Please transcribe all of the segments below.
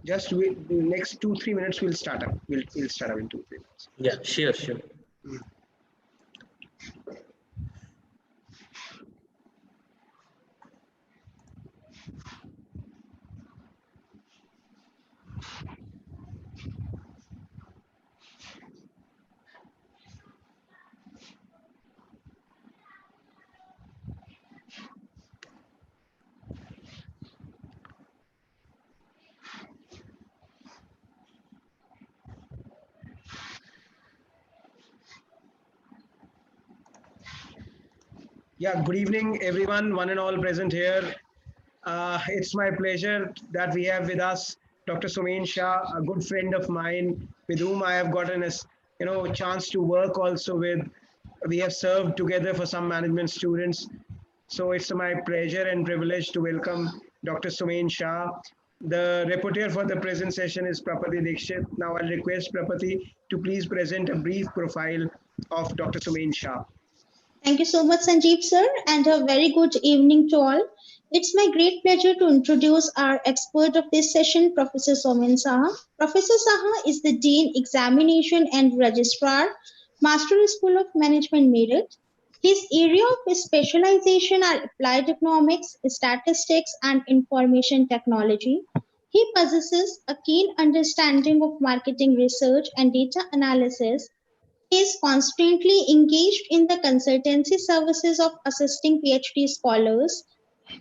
Just next 2-3 minutes we'll start up. We'll start up in 2-3 minutes. Yeah, sure. Yeah, good evening, everyone, one and all present here. It's my pleasure that we have with us Dr. Sumen Shah, a good friend of mine, with whom I have gotten a chance to work also with. We have served together for some management students. So it's my pleasure and privilege to welcome Dr. Sumen Shah. The rapporteur for the present session is Prapati Dikshit. Now I'll request Prapati to please present a brief profile of Dr. Sumen Shah. Thank you so much, Sanjeev sir, and a very good evening to all. It's my great pleasure to introduce our expert of this session, Professor Sumen Shah. Professor Shah is the Dean Examination and Registrar, Master School of Management, Meerut. His area of specialization are applied economics, statistics, and information technology. He possesses a keen understanding of marketing research and data analysis. He is constantly engaged in the consultancy services of assisting PhD scholars,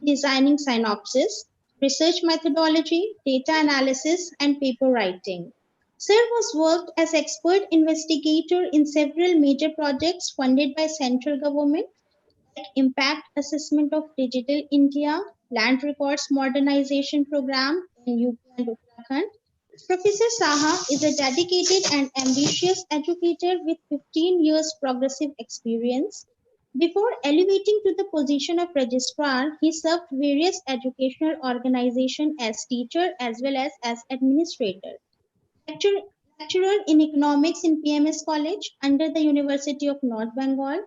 designing synopsis, research methodology, data analysis, and paper writing. Sir has worked as expert investigator in several major projects funded by central government, like Impact Assessment of Digital India, Land Records Modernization Program in UP and Uttarakhand. Professor Saha is a dedicated and ambitious educator with 15 years progressive experience. Before elevating to the position of registrar, he served various educational organizations as teacher as well as administrator. Lecturer in economics in PMS College under the University of North Bengal,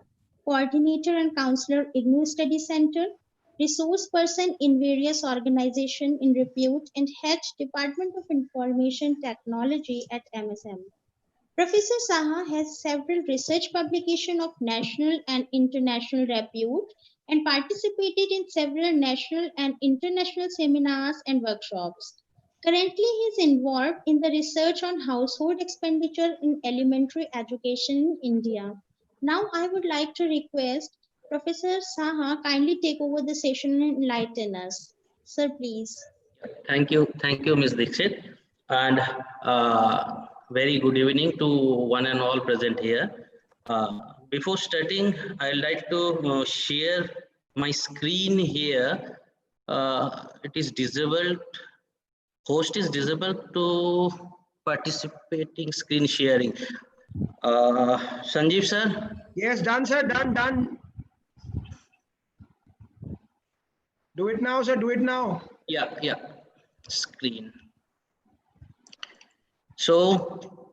coordinator and counselor IGNOU Study Center, resource person in various organizations in repute, and head Department of Information Technology at MSM. Professor Saha has several research publications of national and international repute and participated in several national and international seminars and workshops. Currently, he is involved in the research on household expenditure in elementary education in India. Now, I would like to request Professor Saha kindly take over the session and enlighten us. Sir, please. Thank you, Ms. Dikshit, and very good evening to one and all present here. Before starting, I'd like to share my screen here. It is disabled. Host is disabled to participating screen sharing. Sanjeev sir? Yes, done sir, done. Do it now sir, do it now. Yeah, screen. So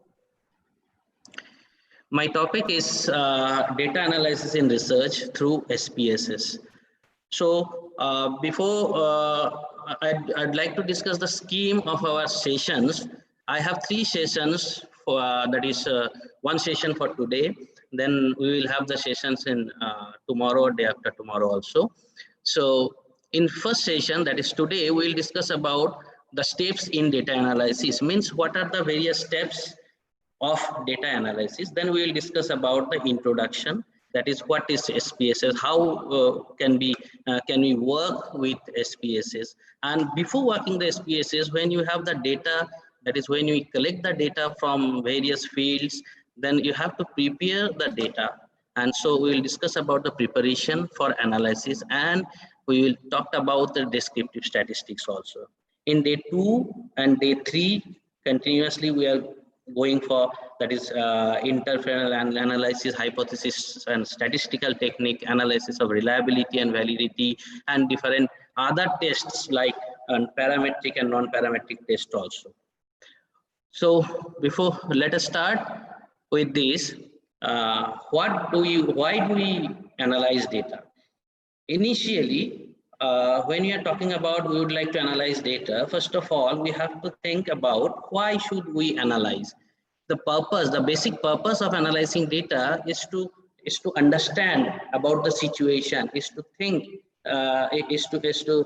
my topic is data analysis in research through SPSS. So before I'd like to discuss the scheme of our sessions. I have 3 sessions for that is one session for today. Then we will have the sessions in tomorrow or day after tomorrow also. So in first session, that is today, we will discuss about the steps in data analysis. Means what are the various steps of data analysis. Then we will discuss about the introduction. That is what is SPSS, how can we work with SPSS, and before working the SPSS, when you have the data, that is when we collect the data from various fields, then you have to prepare the data, and so we will discuss about the preparation for analysis, and we will talk about the descriptive statistics also. In day 2 and day 3, continuously we are going for, that is interferential analysis, hypothesis and statistical technique, analysis of reliability and validity, and different other tests like parametric and non-parametric tests also. So before, let us start with this. Why do we analyze data? Initially, when we are talking about we would like to analyze data, first of all, we have to think about why should we analyze. The purpose, the basic purpose of analyzing data is to understand about the situation, is to think, is to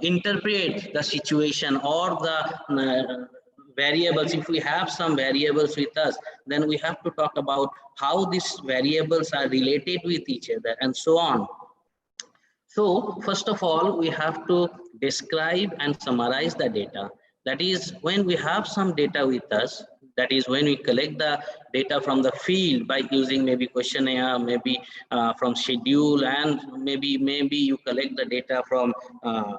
interpret the situation or the variables. If we have some variables with us, then we have to talk about how these variables are related with each other and so on. So first of all, we have to describe and summarize the data. That is, when we have some data with us, that is when we collect the data from the field by using maybe questionnaire, maybe from schedule, and maybe you collect the data from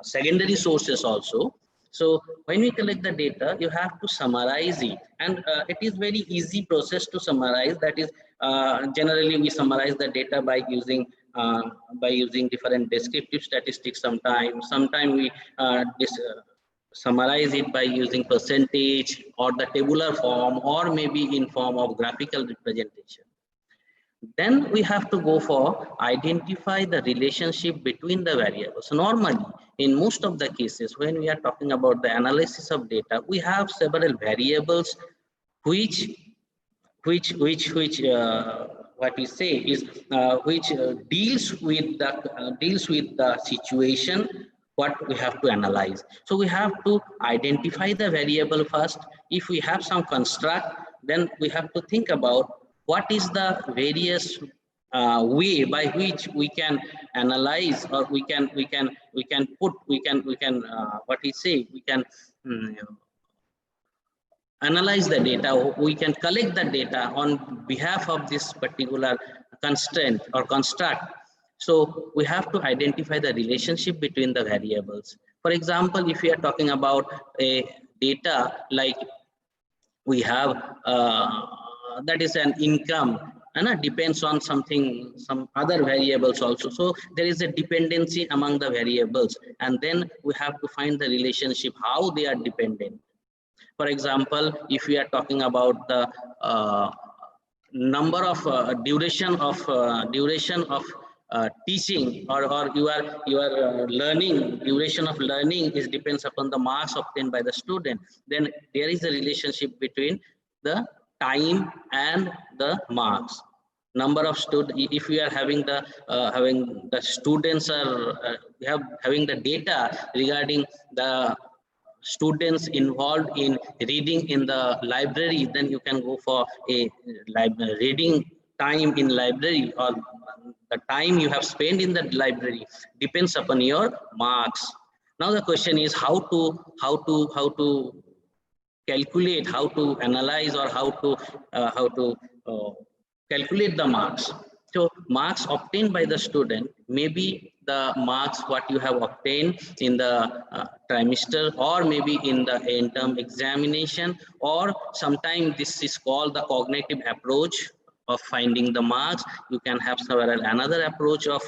secondary sources also. So when we collect the data, you have to summarize it, and it is very easy process to summarize. That is, generally we summarize the data by using different descriptive statistics. Sometimes we summarize it by using percentage or the tabular form, or maybe in form of graphical representation. Then we have to go for identify the relationship between the variables. So normally, in most of the cases, when we are talking about the analysis of data, we have several variables which what we say is which deals with the situation what we have to analyze. So we have to identify the variable first. If we have some construct, then we have to think about what is the various way by which we can analyze, or we can what we say, we can analyze the data, we can collect the data on behalf of this particular constraint or construct. So we have to identify the relationship between the variables. For example, if we are talking about a data like we have that is an income, and it depends on some other variables also. So there is a dependency among the variables, and then we have to find the relationship, how they are dependent. For example, if we are talking about the number of duration of teaching, or your learning, duration of learning is depends upon the marks obtained by the student, then there is a relationship between the time and the marks. Number of students, if we are having the students are having the data regarding the students involved in reading in the library, then you can go for a reading time in library, or the time you have spent in the library depends upon your marks. Now the question is how to calculate, how to analyze, or how to calculate the marks. So marks obtained by the student may be the marks what you have obtained in the trimester, or maybe in the end term examination, or sometimes this is called the cognitive approach of finding the marks. You can have several another approach of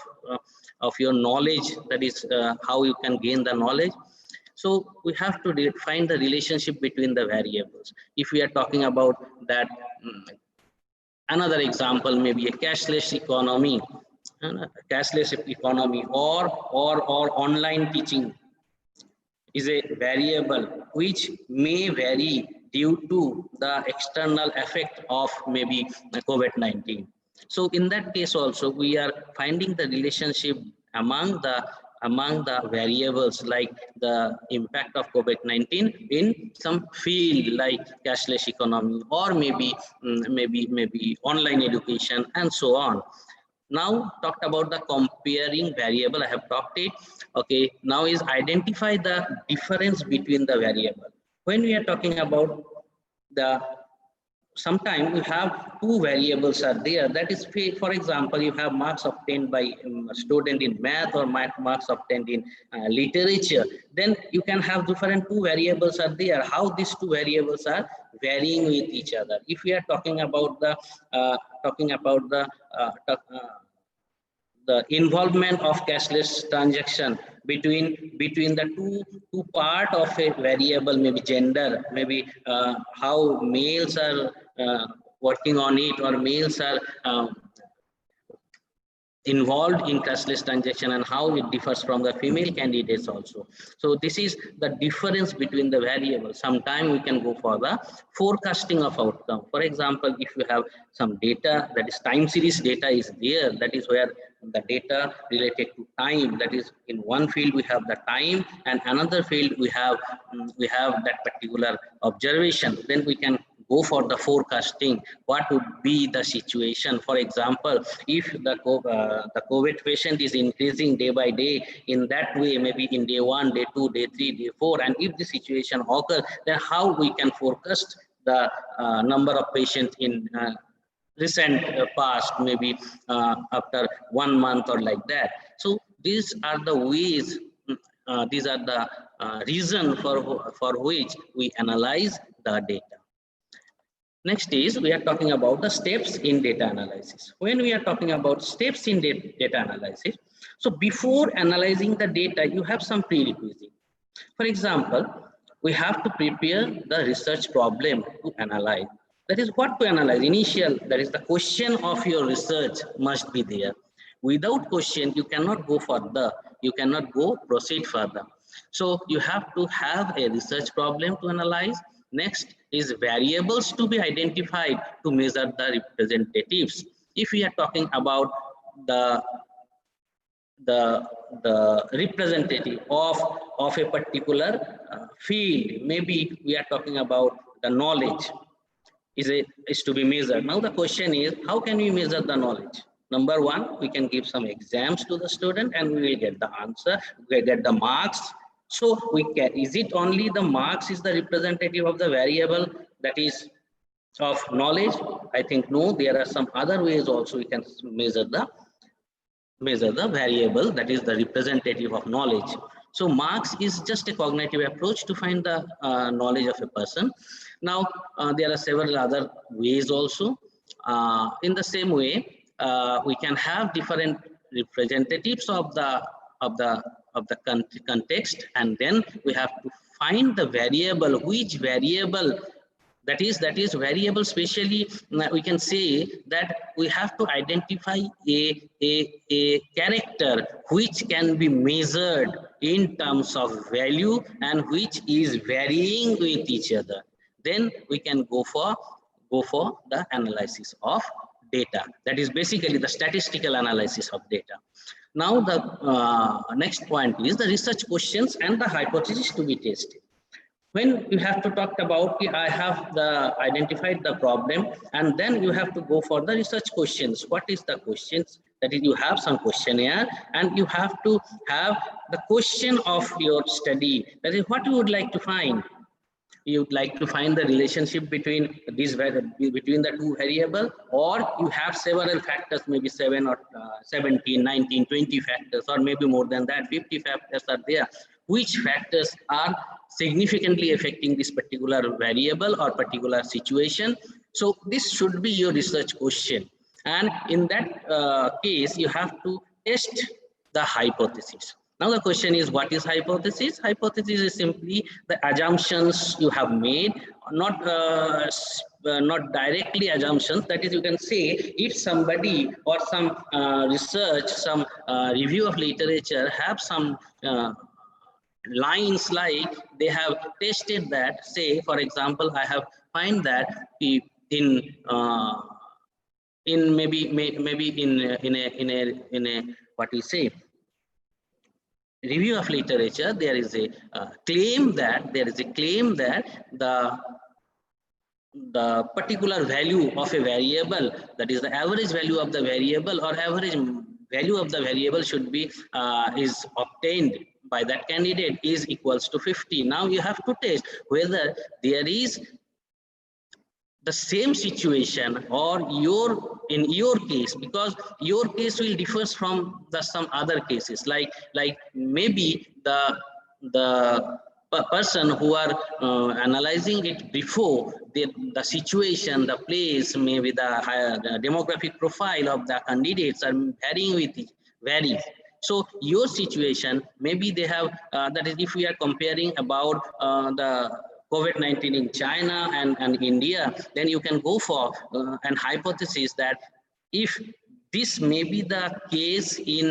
your knowledge, that is how you can gain the knowledge. So we have to find the relationship between the variables. If we are talking about that, another example may be a cashless economy, or online teaching is a variable which may vary due to the external effect of maybe COVID-19. So in that case also, we are finding the relationship among the variables, like the impact of COVID-19 in some field like cashless economy, or maybe online education, and so on. Now talked about the comparing variable, I have talked it. Okay, now is identify the difference between the variable. When we are talking about the, sometimes we have two variables are there, that is, for example, you have marks obtained by a student in math, or marks obtained in literature, then you can have different two variables are there, how these two variables are varying with each other. If we are talking about the the involvement of cashless transaction between the two part of a variable, maybe gender, maybe how males are working on it, or males are involved in cashless transaction and how it differs from the female candidates also. So this is the difference between the variables. Sometimes we can go for the forecasting of outcome. For example, if you have some data, that is time series data is there, that is where the data related to time, that is in one field we have the time and another field we have that particular observation, then we can go for the forecasting. What would be the situation? For example, if the COVID patient is increasing day by day, in that way, maybe in day 1, day 2, day 3, day 4, and if the situation occurs, then how we can forecast the number of patients in recent past, maybe after 1 month or like that. So these are the ways, these are the reason for which we analyze the data. Next is we are talking about the steps in data analysis. When we are talking about steps in data analysis, so before analyzing the data, you have some prerequisite. For example, we have to prepare the research problem to analyze. That is what to analyze. Initial, that is the question of your research must be there. Without question, you cannot go further. You cannot proceed further. So you have to have a research problem to analyze. Next is variables to be identified to measure the representatives. If we are talking about the representative of a particular field, maybe we are talking about the knowledge is to be measured. Now the question is, how can we measure the knowledge? Number one, we can give some exams to the student and we will get the answer, we will get the marks. So we can, is it only the marks is the representative of the variable that is of knowledge? I think no, there are some other ways also we can measure the variable that is the representative of knowledge. So marks is just a cognitive approach to find the knowledge of a person. Now there are several other ways also. In the same way, we can have different representatives of the context, and then we have to find the variable, which variable that is variable. Especially we can say that we have to identify a character which can be measured in terms of value and which is varying with each other. Then we can go for the analysis of data. That is basically the statistical analysis of data. Now the next point is the research questions and the hypothesis to be tested. When you have to talk about, I have identified the problem, and then you have to go for the research questions. What is the questions? That is, you have some questionnaire and you have to have the question of your study. That is what you would like to find. You would like to find the relationship between between the two variables, or you have several factors, maybe 7 or 17, 19, 20 factors, or maybe more than that, 50 factors are there. Which factors are significantly affecting this particular variable or particular situation? So this should be your research question, and in that case you have to test the hypothesis. Now the question is, what is hypothesis? Hypothesis is simply the assumptions you have made, not directly assumptions. That is, you can say if somebody or some research, some review of literature have some lines like they have tested that, say for example, I have find that in maybe in a what we say review of literature, there is a claim that the particular value of a variable, that is the average value of the variable or average value of the variable should be is obtained by that candidate is equals to 50. Now you have to test whether there is the same situation or in your case, because your case will differ from some other cases, like maybe the person who are analyzing it before, the situation, the place, maybe the demographic profile of the candidates are varies. So your situation, maybe they have that is, if we are comparing about the COVID-19 in China and India, then you can go for an hypothesis that if this may be the case in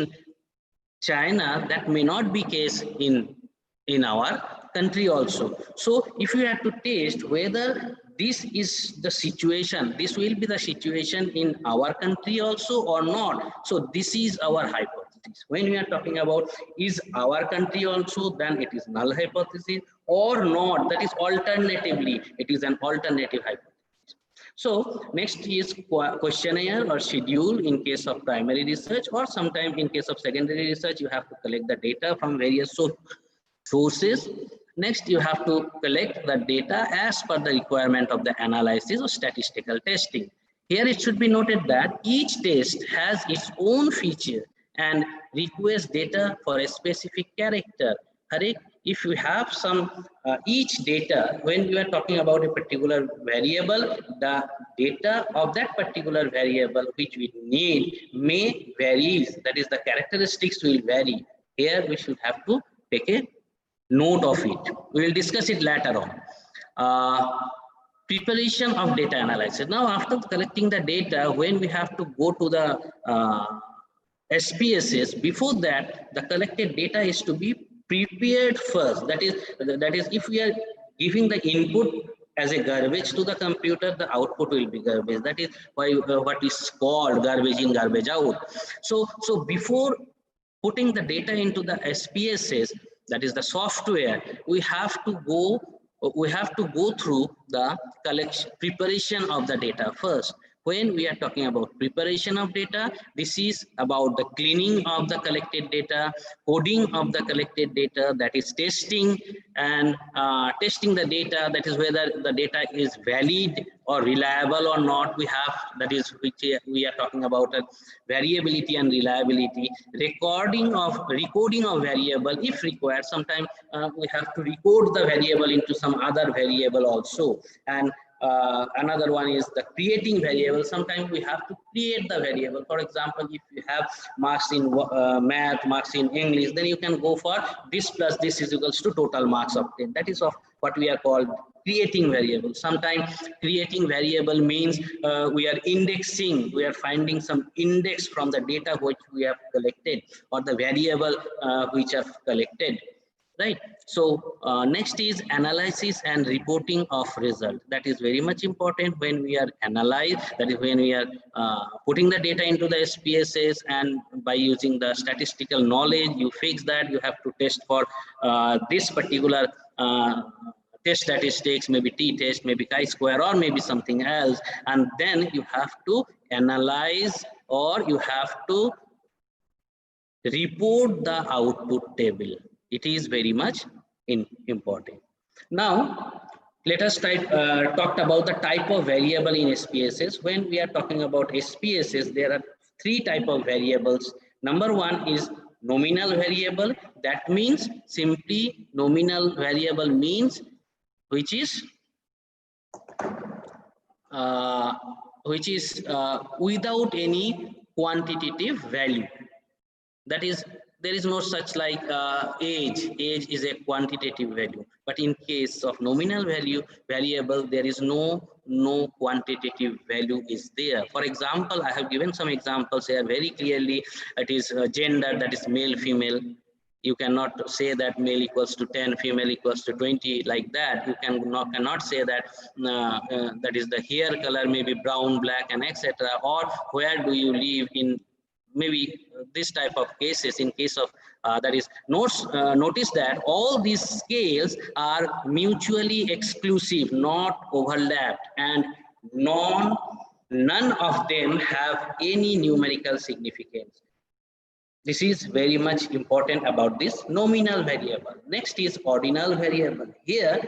China, that may not be case in our country also. So if you have to test whether this is the situation, this will be the situation in our country also or not. So this is our hypothesis. When we are talking about is our country also, then it is null hypothesis, or not, that is alternatively, it is an alternative hypothesis. So next is questionnaire or schedule in case of primary research, or sometime in case of secondary research, you have to collect the data from various sources. Next, you have to collect the data as per the requirement of the analysis or statistical testing. Here it should be noted that each test has its own feature and requires data for a specific character. Correct? If you have some each data, when you are talking about a particular variable, the data of that particular variable which we need may vary. That is, the characteristics will vary. Here we should have to take a note of it. We will discuss it later on. Preparation of data analysis. Now, after collecting the data, when we have to go to the SPSS, before that, the collected data is to be prepared first. That is, if we are giving the input as a garbage to the computer, the output will be garbage. That is why what is called garbage in, garbage out. So before putting the data into the SPSS, that is the software, we have to go through the preparation of the data first. When we are talking about preparation of data, this is about the cleaning of the collected data, coding of the collected data, that is testing, and testing the data, that is whether the data is valid or reliable or not. We have, that is which we are talking about variability and reliability, recoding of variable if required. Sometimes we have to recode the variable into some other variable also, and another one is the creating variable. Sometimes we have to create the variable. For example, if you have marks in math, marks in English, then you can go for this plus this is equals to total marks of 10. That is of what we are called creating variable. Sometimes creating variable means we are indexing, we are finding some index from the data which we have collected, or the variable which have collected. Right. So next is analysis and reporting of result. That is very much important when we are analyze. That is when we are putting the data into the SPSS, and by using the statistical knowledge, you fix that you have to test for this particular test statistics, maybe t-test, maybe chi-square, or maybe something else, and then you have to analyze, or you have to report the output table. It is very much important. Now, let us talk about the type of variable in SPSS. When we are talking about SPSS, there are three types of variables. Number one is nominal variable. That means simply nominal variable means which is without any quantitative value. That is, there is no such like age. Age is a quantitative value, but in case of nominal variable, there is no quantitative value is there. For example, I have given some examples here very clearly. It is gender, that is male, female. You cannot say that male equals to 10, female equals to 20, like that. You cannot say that that is the hair color, maybe brown, black, and etc. Or where do you live in, maybe this type of cases. In case of that is notice that all these scales are mutually exclusive, not overlapped, and none of them have any numerical significance. This is very much important about this nominal variable. Next is ordinal variable. Here,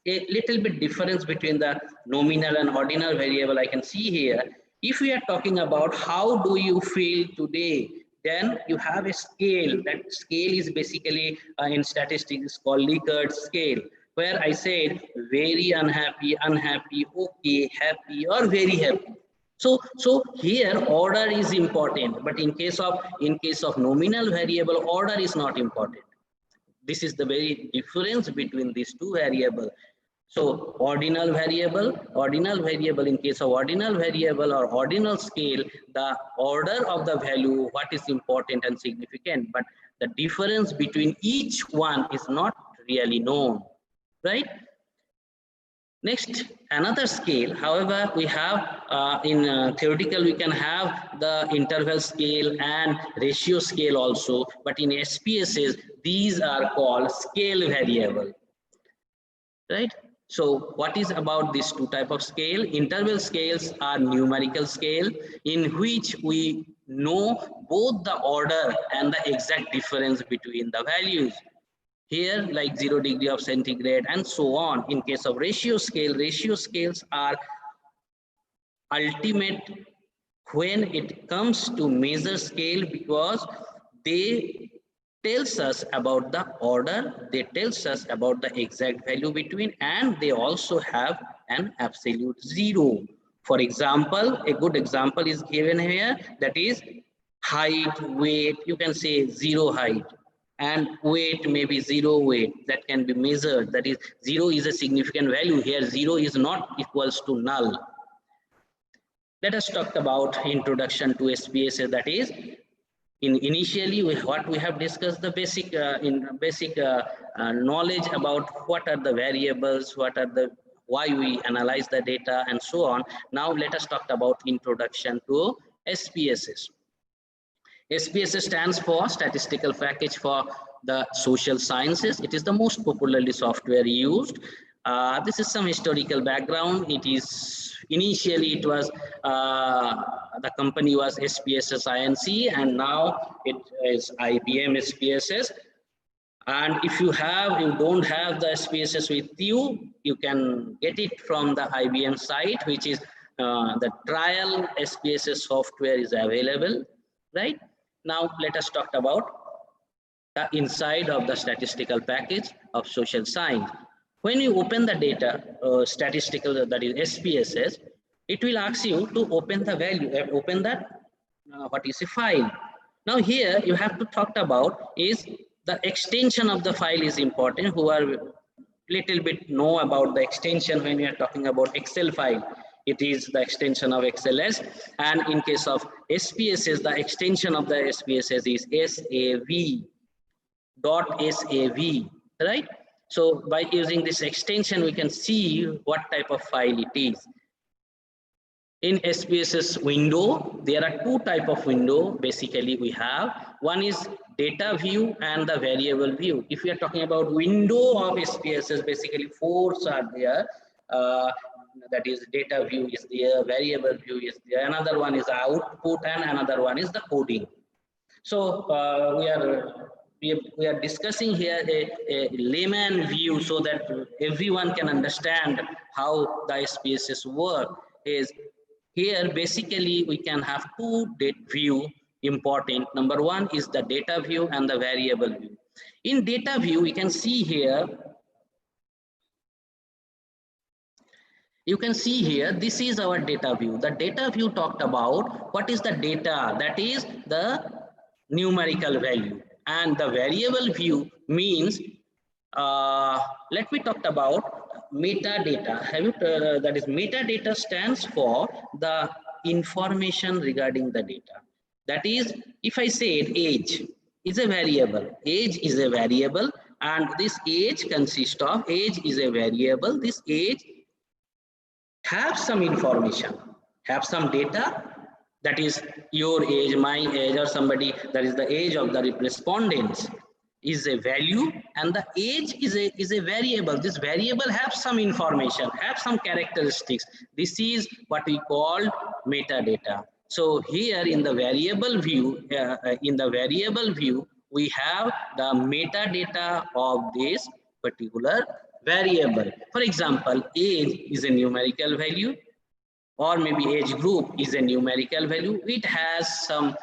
a little bit difference between the nominal and ordinal variable I can see here. If we are talking about how do you feel today, then you have a scale. That scale is basically in statistics called Likert scale, where I said very unhappy, unhappy, okay, happy, or very happy. So here order is important, but in case of nominal variable, order is not important. This is the very difference between these two variables. So ordinal variable in case of ordinal variable or ordinal scale, the order of the value, what is important and significant, but the difference between each one is not really known, right? Next, another scale, however, we have in theoretical, we can have the interval scale and ratio scale also, but in SPSS, these are called scale variable, right? So what is about these two type of scale? Interval scales are numerical scale in which we know both the order and the exact difference between the values. Here, like 0 degree of centigrade and so on. In case of ratio scales are ultimate when it comes to measure scale, because they tells us about the order, they tells us about the exact value between, and they also have an absolute zero. For example, a good example is given here, that is height, weight. You can say zero height, and weight may be zero weight, that can be measured. That is, zero is a significant value. Here zero is not equals to null. Let us talk about introduction to SPSS. That is, initially what we have discussed the basic knowledge about what are the variables, what are the, why we analyze the data and so on. Now let us talk about introduction to SPSS. SPSS stands for Statistical Package for the Social Sciences. It is the most popularly software used. This is some historical background. It is initially it was the company was SPSS Inc, and now it is IBM SPSS. And if you don't have the SPSS with you, you can get it from the IBM site, which is the trial SPSS software is available, right? Now let us talk about the inside of the statistical package of social science. When you open the data, statistical, that is SPSS, it will ask you to open the value, open that, what is a file. Now here you have to talk about is the extension of the file is important. Who are little bit know about the extension when we are talking about Excel file. It is the extension of XLS, and in case of SPSS, the extension of the SPSS is SAV.SAV, right? So by using this extension, we can see what type of file it is. In SPSS window, there are two type of window. Basically, we have one is data view and the variable view. If we are talking about window of SPSS, basically four are there. That is data view is there, variable view is there, another one is output, and another one is the coding. So we are discussing here a layman view so that everyone can understand how the SPSS work. Is here basically we can have two data view important. Number one is the data view and the variable view. In data view, we can see here, you can see here, this is our data view. The data view talked about what is the data, that is the numerical value, and the variable view means let me talk about metadata. Have you that is metadata stands for the information regarding the data. That is, if I say age is a variable, and this age consists of, age is a variable, this age have some information, have some data, that is your age, my age, or somebody, that is the age of the respondents is a value, and the age is a variable. This variable has some information, have some characteristics. This is what we call metadata. So here in the variable view, we have the metadata of this particular variable. For example, age is a numerical value, or maybe age group is a numerical value. It has some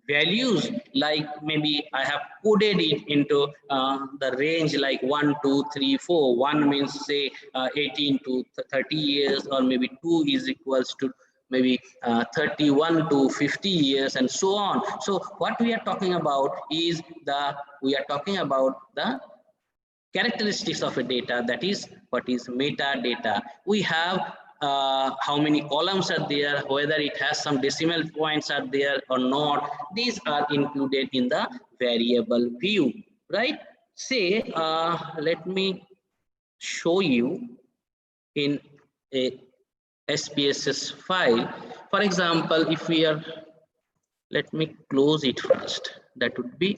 values, like maybe I have coded it into the range like 1, 2, 3, 4. 1 means say 18 to 30 years, or maybe 2 is equals to maybe 31 to 50 years, and so on. So what we are talking about is the characteristics of a data, that is what is metadata. We have how many columns are there, whether it has some decimal points are there or not. These are included in the variable view, right? Say, let me show you in a SPSS file. For example, if we are, let me close it first. That would be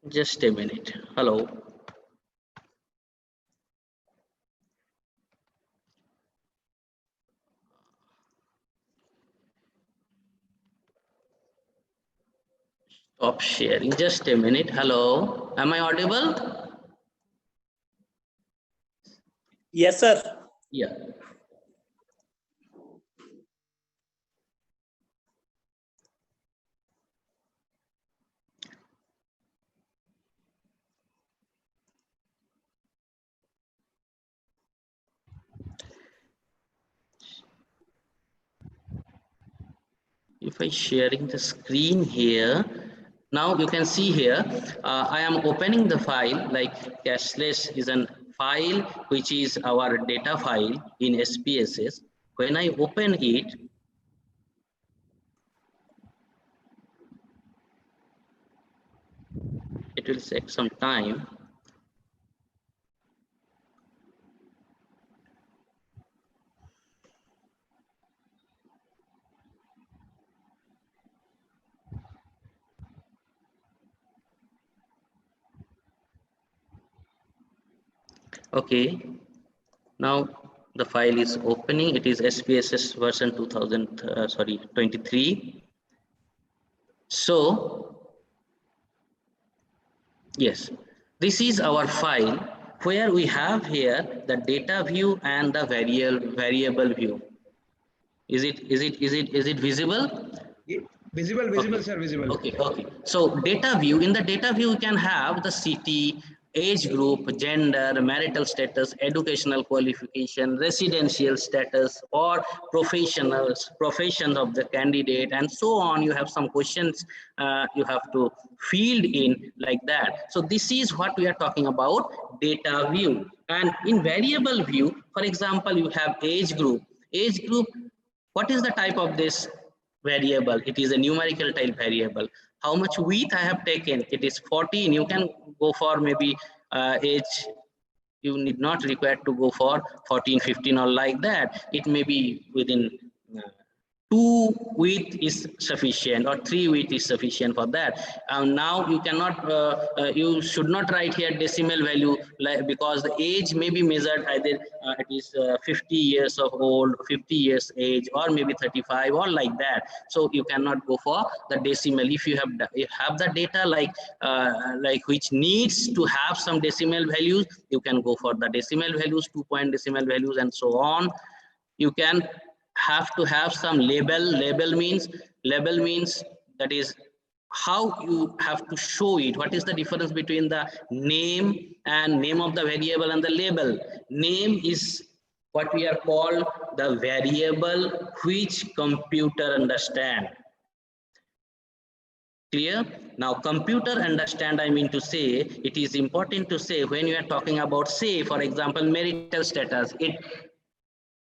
just a minute. Hello. Stop sharing. Just a minute. Hello. Am I audible? Yes, sir. Yeah. If I sharing the screen here, now you can see here, I am opening the file, like cashless is a file which is our data file in SPSS. When I open it, it will take some time. Okay, now the file is opening. It is SPSS version 23. So yes, this is our file where we have here the data view and the variable view. Is it visible? Visible, Okay. sir, visible. Okay. So data view, in the data view, you can have the city, age group, gender, marital status, educational qualification, residential status, or profession of the candidate, and so on. You have some questions you have to field in like that. So this is what we are talking about, data view. And in variable view, for example, you have age group. Age group, what is the type of this variable? It is a numerical type variable. How much width I have taken? It is 14. You can go for maybe age. You need not require to go for 14, 15 or like that. It may be within 2 width is sufficient or 3 width is sufficient for that. Now you cannot, you should not write here decimal value, like, because the age may be measured either it is 50 years of old, 50 years age, or maybe 35 or like that. So you cannot go for the decimal. If you have the data like which needs to have some decimal values, you can go for the decimal values, 2-point decimal values, and so on. You can have to have some label means that is how you have to show it. What is the difference between the name of the variable and the label? Name is what we are called the variable which computer understand. Clear? Now computer understand, I mean to say, it is important to say when you are talking about, say for example, marital status,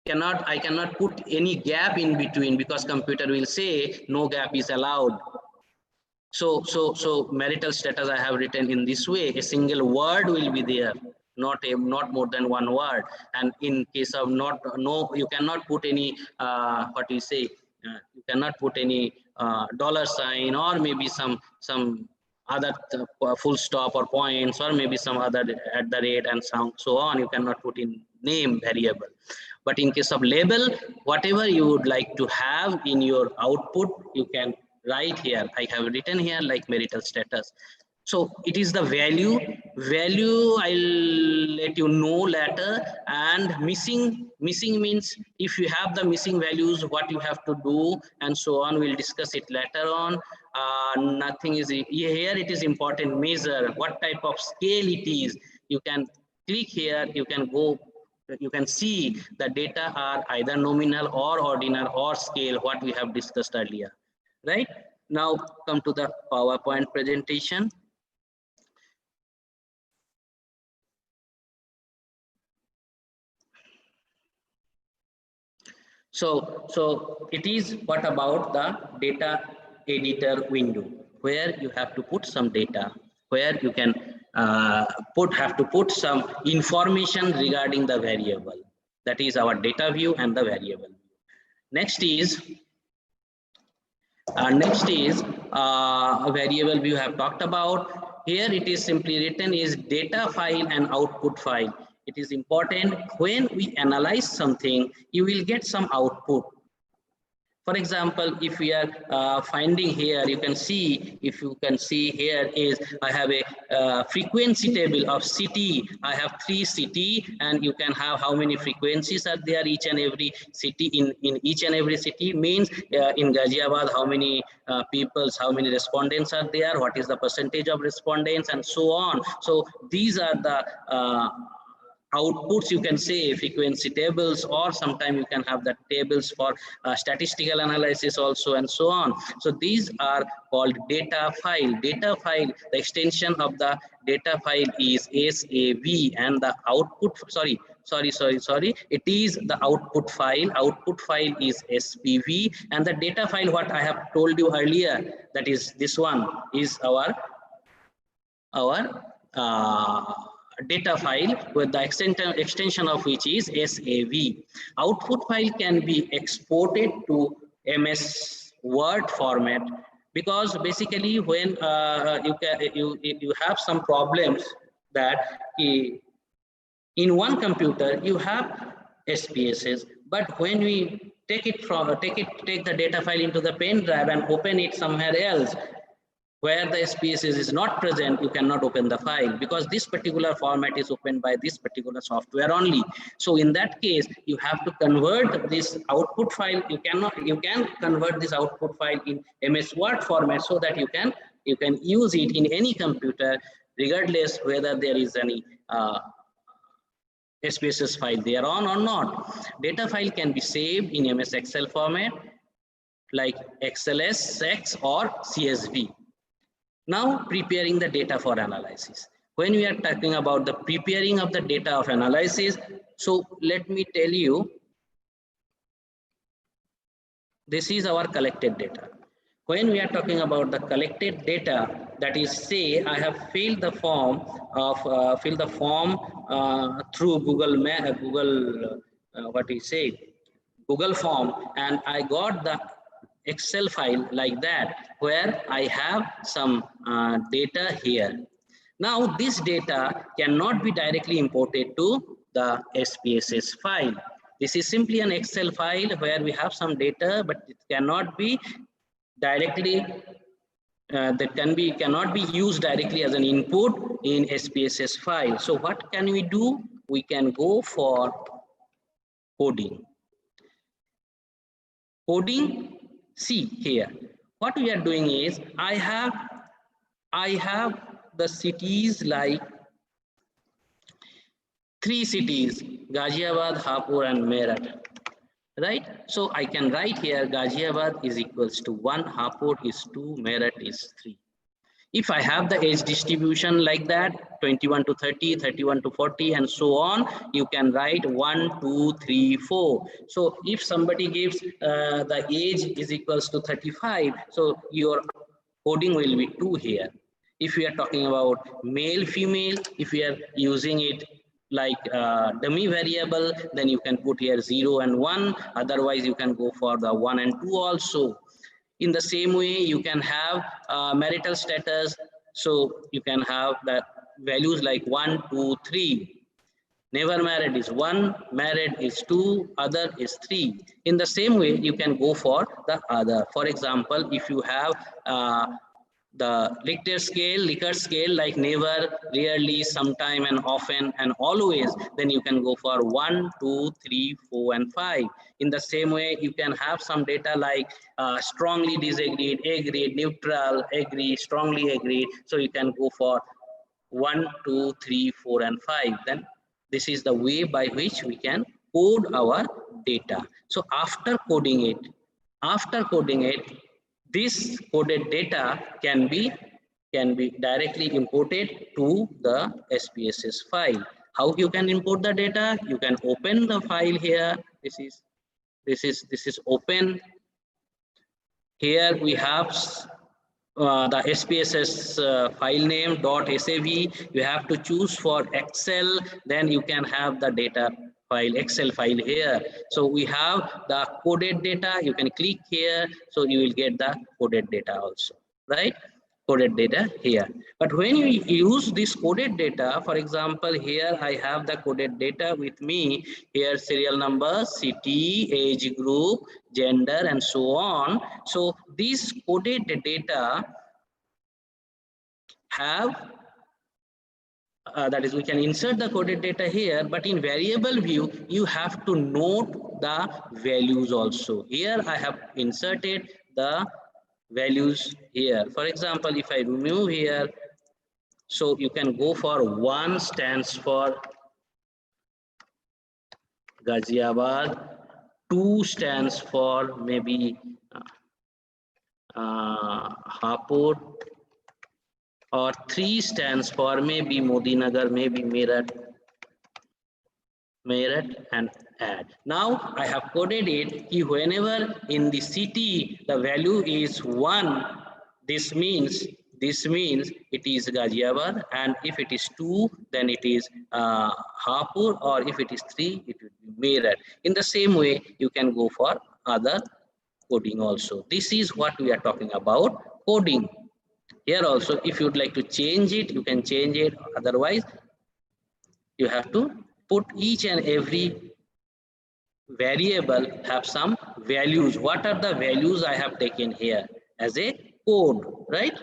I cannot put any gap in between, because computer will say no gap is allowed. So marital status I have written in this way. A single word will be there, not more than one word. And in case of you cannot put any you cannot put any $sign, or maybe some other full stop or points, or maybe some other at the rate and so on. You cannot put in name variable. But in case of label, whatever you would like to have in your output, you can write here. I have written here like marital status. So it is the value. I'll let you know later. And missing means if you have the missing values, what you have to do and so on. We'll discuss it later on. nothing is here. It is important. Measure what type of scale it is. You can click here. You can go. You can see the data are either nominal or ordinal or scale. What we have discussed earlier, right? Now come to the PowerPoint presentation. So it is what about the data editor window, where you have to put some data, where you can have to put some information regarding the variable. That is our data view and the variable. Next is a variable we have talked about. Here it is simply written is data file and output file. It is important when we analyze something, you will get some output. For example, if we are finding here, you can see, if you can see here is, I have a frequency table of city. I have 3 city, and you can have how many frequencies are there each and every city in each and every city means in Ghaziabad, how many peoples, how many respondents are there, what is the percentage of respondents, and so on. So these are the outputs, you can say, frequency tables, or sometimes you can have the tables for statistical analysis also, and so on. So these are called data file. Data file, the extension of the data file is SAV, and the output, sorry, it is the output file. Output file is SPV, and the data file, what I have told you earlier, that is this one, is our data file with the extension of which is SAV. Output file can be exported to MS Word format, because basically when you have some problems that in one computer you have SPSS, but when we take the data file into the pen drive and open it somewhere else, where the SPSS is not present, you cannot open the file, because this particular format is opened by this particular software only. So in that case, you have to convert this output file. You can convert this output file in MS Word format, so that you can use it in any computer, regardless whether there is any SPSS file there on or not. Data file can be saved in MS Excel format like XLSX or CSV. Now preparing the data for analysis. When we are talking about the preparing of the data of analysis, so let me tell you, this is our collected data. When we are talking about the collected data, that is, say I have filled the form through Google form, and I got the Excel file like that, where I have some data here. Now this data cannot be directly imported to the SPSS file. This is simply an Excel file where we have some data, but it cannot be directly cannot be used directly as an input in SPSS file. So what can we do? We can go for coding. See here, what we are doing is, I have the cities, like 3 cities, Ghaziabad, Hapur and Meerut, right? So I can write here Ghaziabad is equals to 1, Hapur is 2, Meerut is 3. If I have the age distribution like that, 21 to 30, 31 to 40, and so on, you can write 1, 2, 3, 4. So if somebody gives the age is equals to 35, so your coding will be 2 here. If we are talking about male, female, if we are using it like dummy variable, then you can put here 0 and 1. Otherwise, you can go for the 1 and 2 also. In the same way, you can have marital status. So you can have the values like 1, 2, 3. Never married is 1, married is 2, other is 3. In the same way, you can go for the other. For example, if you have the Likert scale like never, rarely, sometime and often and always, then you can go for 1, 2, 3, 4 and 5. In the same way, you can have some data like strongly disagreed, agreed, neutral, agree, strongly agreed. So you can go for 1, 2, 3, 4 and 5. Then this is the way by which we can code our data. So after coding it, this coded data can be directly imported to the SPSS file. How you can import the data? You can open the file here. This is open. Here we have the SPSS file name .sav. You have to choose for Excel, then you can have the data file, Excel file here. So we have the coded data. You can click here, so you will get the coded data also, right? Coded data here. But when you use this coded data, for example, here I have the coded data with me. Here serial number, city, age group, gender, and so on. So these coded data have that is, we can insert the coded data here, but in variable view, you have to note the values also. Here I have inserted the values here. For example, if I remove here, so you can go for 1 stands for Ghaziabad, 2 stands for maybe Hapur, or 3 stands for maybe Modinagar, maybe Meerut, and add. Now I have coded it. Whenever in the city the value is 1, this means it is Ghaziabad, and if it is 2, then it is Hapur, or if it is 3, it will be Meerut. In the same way, you can go for other coding also. This is what we are talking about, coding. Here also, if you would like to change it, you can change it. Otherwise, you have to put each and every variable have some values. What are the values I have taken here as a code, right?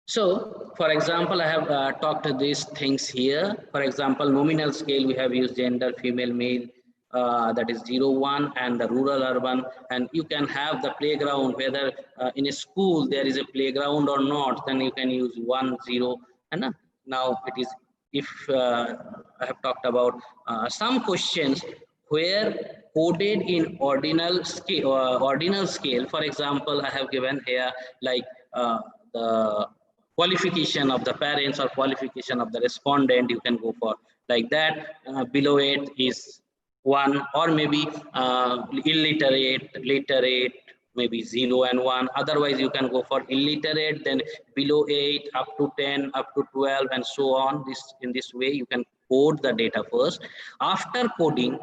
So, for example, I have talked these things here. For example, nominal scale, we have used gender, female, male, that is 0, 1, and the rural, urban. And you can have the playground, whether in a school there is a playground or not, then you can use 1, 0. And now it is, if I have talked about some questions where coded in ordinal scale. For example, I have given here like the qualification of the parents or qualification of the respondent, you can go for like that. Below it is 1, or maybe illiterate, literate, maybe 0 and 1. Otherwise, you can go for illiterate, then below 8, up to 10, up to 12, and so on. In this way, you can code the data first. After coding,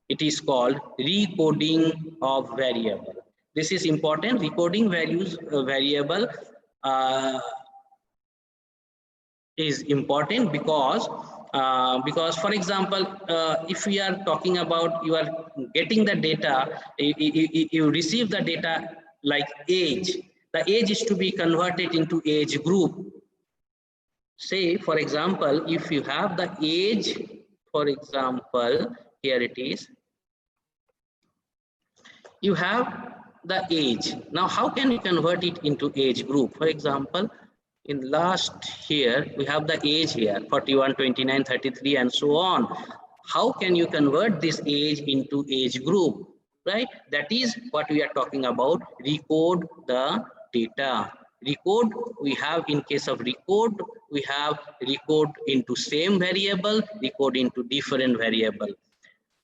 it is called recoding of variable. This is important. Recoding values variable is important because for example, if we are talking about, you are getting the data, you receive the data like age. The age is to be converted into age group. Say, for example, if you have the age, for example, here it is, you have the age. Now, how can you convert it into age group? For example, in last here, we have the age here, 41, 29, 33, and so on. How can you convert this age into age group, right? That is what we are talking about, recode the data. Recode, we have, in case of recode, we have recode into same variable, recode into different variable.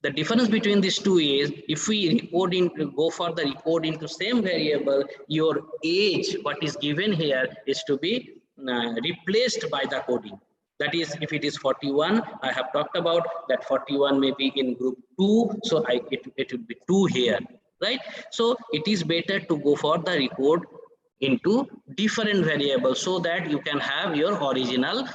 The difference between these two is, if we go for the recode into same variable, your age, what is given here, is to be replaced by the coding. That is, if it is 41, I have talked about that 41 may be in group 2, so it would be 2 here, right? So it is better to go for the recode into different variables, so that you can have your original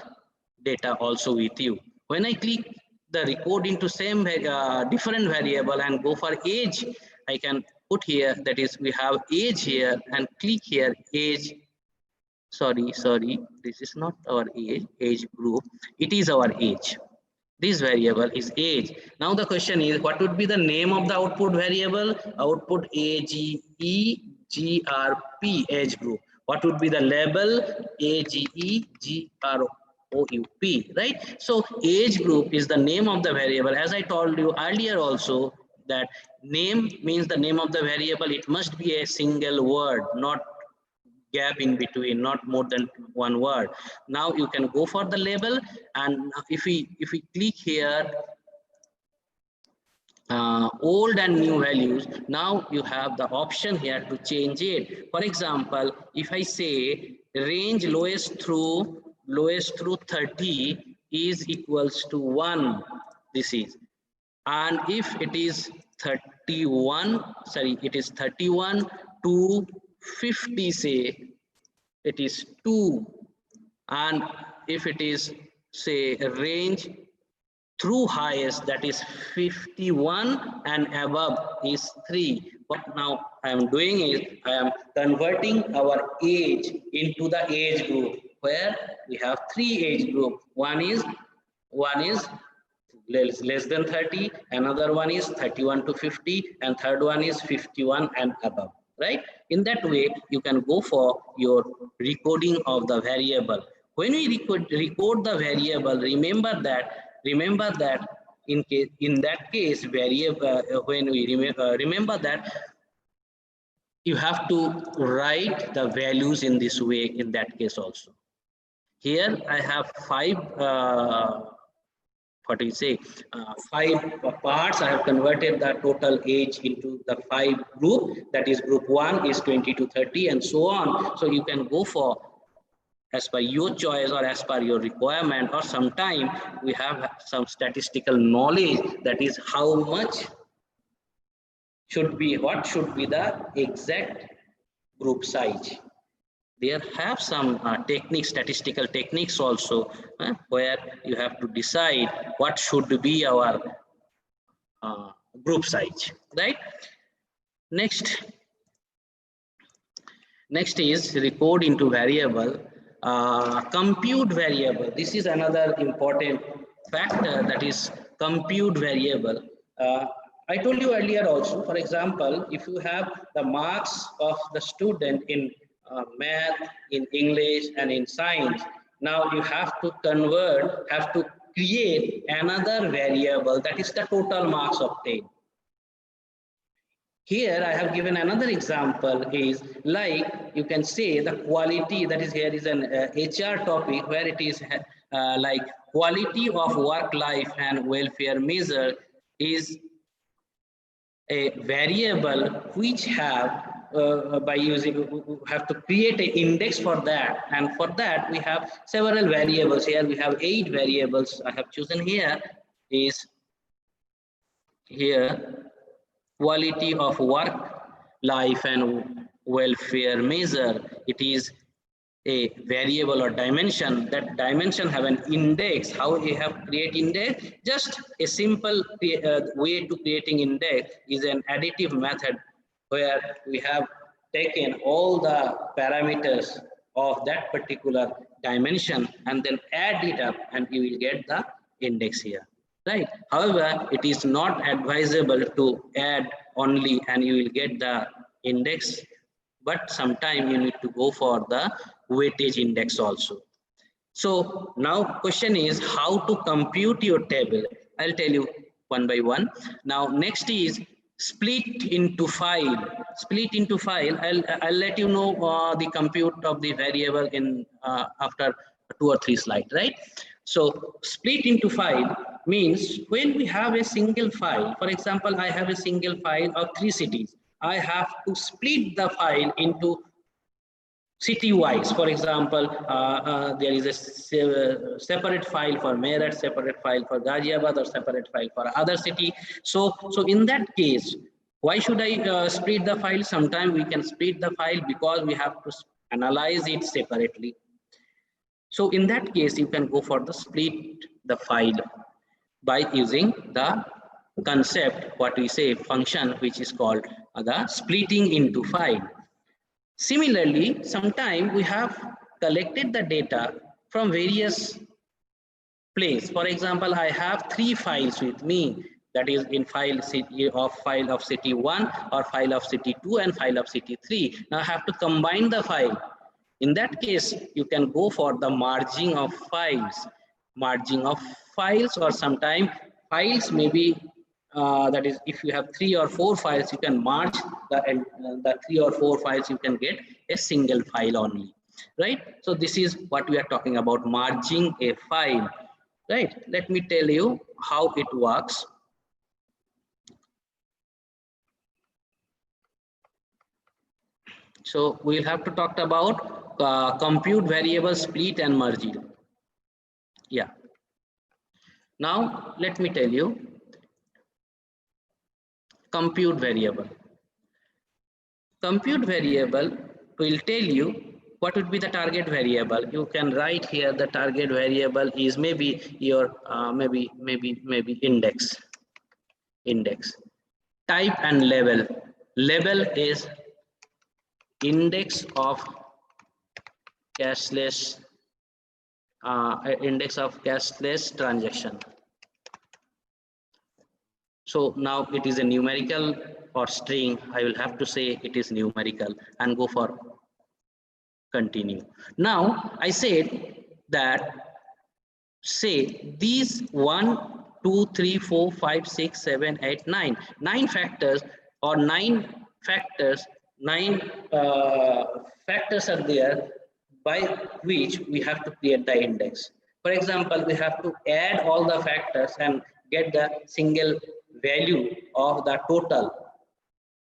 data also with you. When I click the recode into same different variable and go for age, I can put here, that is we have age here, and click here age. Sorry, this is not our age group, it is our age. This variable is age. Now the question is, what would be the name of the output variable? Output AGEGRP, age group. What would be the label? AGEGROUP, right? So age group is the name of the variable. As I told you earlier also, that name means the name of the variable. It must be a single word, not gap in between, not more than one word. Now you can go for the label, and if we click here old and new values, now you have the option here to change it. For example, if I say range lowest through 30 is equals to 1, this is, and if it is 31 to 50, say it is 2, and if it is say a range through highest, that is 51 and above, is 3. What now I am doing is I am converting our age into the age group, where we have 3 age group. One is less than 30, another one is 31 to 50, and third one is 51 and above, right? In that way you can go for your recoding of the variable. When we record the variable, remember that in that case variable, when we remember that you have to write the values in this way. In that case also, here I have 5 5 parts. I have converted the total age into the 5 group, that is group 1 is 20 to 30 and so on. So you can go for as per your choice or as per your requirement, or sometime we have some statistical knowledge, that is how much should be, what should be the exact group size. There have some statistical techniques also, where you have to decide what should be our group size, right? Next is record into variable. Compute variable. This is another important factor, that is compute variable. I told you earlier also, for example, if you have the marks of the student in math, in English and in science, now you have to create another variable, that is the total marks obtained. Here I have given another example, is like you can say the quality, that is here is an HR topic, where it is like quality of work life and welfare measure is a variable which have by using, have to create an index for that, and for that we have several variables. Here we have 8 variables. I have chosen here is here quality of work life and welfare measure. It is a variable or dimension. That dimension have an index. How we have create index? Just a simple way to creating index is an additive method, where we have taken all the parameters of that particular dimension and then add it up, and you will get the index here, right? However, it is not advisable to add only and you will get the index, but sometime you need to go for the weightage index also. So now question is how to compute your table. I'll tell you one by one. Now next is split into file. I'll let you know the compute of the variable in after 2 or 3 slides, right? So split into file means when we have a single file, for example, I have a single file of 3 cities. I have to split the file into city wise. For example, there is a separate file for Meerut, separate file for Ghaziabad, or separate file for other city. So in that case, why should I split the file? Sometimes we can split the file because we have to analyze it separately. So in that case, you can go for the split the file by using the concept, what we say, function, which is called the splitting into file. Similarly, sometimes we have collected the data from various places. For example, I have 3 files with me, that is in file of city 1 or file of city 2 and file of city 3. Now I have to combine the file. In that case, you can go for the merging of files. Merging of files, or sometimes files may be that is, if you have 3 or 4 files, you can merge the 3 or 4 files, you can get a single file only, right? So this is what we are talking about, merging a file, right? Let me tell you how it works. So we'll have to talk about compute variable split and merge it. Yeah. Now let me tell you compute variable. Compute variable will tell you what would be the target variable. You can write here the target variable is maybe your maybe index. Type and label. Label is index of cashless transaction. So now it is a numerical or string. I will have to say it is numerical and go for continue. Now I said that, say these 1, 2, 3, 4, 5, 6, 7, 8, 9. 9 factors or 9 factors, 9 factors are there by which we have to create the index. For example, we have to add all the factors and get the single value of the total.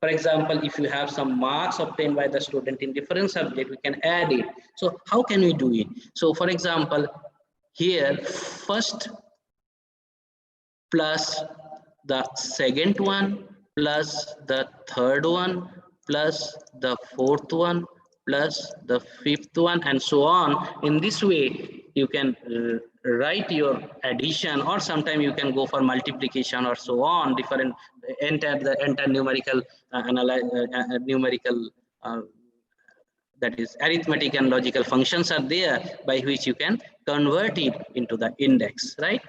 For example, if you have some marks obtained by the student in different subject, we can add it. So how can we do it? So for example, here first plus the second one plus the third one plus the fourth one plus the fifth one, and so on. In this way you can write your addition, or sometime you can go for multiplication or so on. Different enter numerical numerical that is arithmetic and logical functions are there by which you can convert it into the index, right?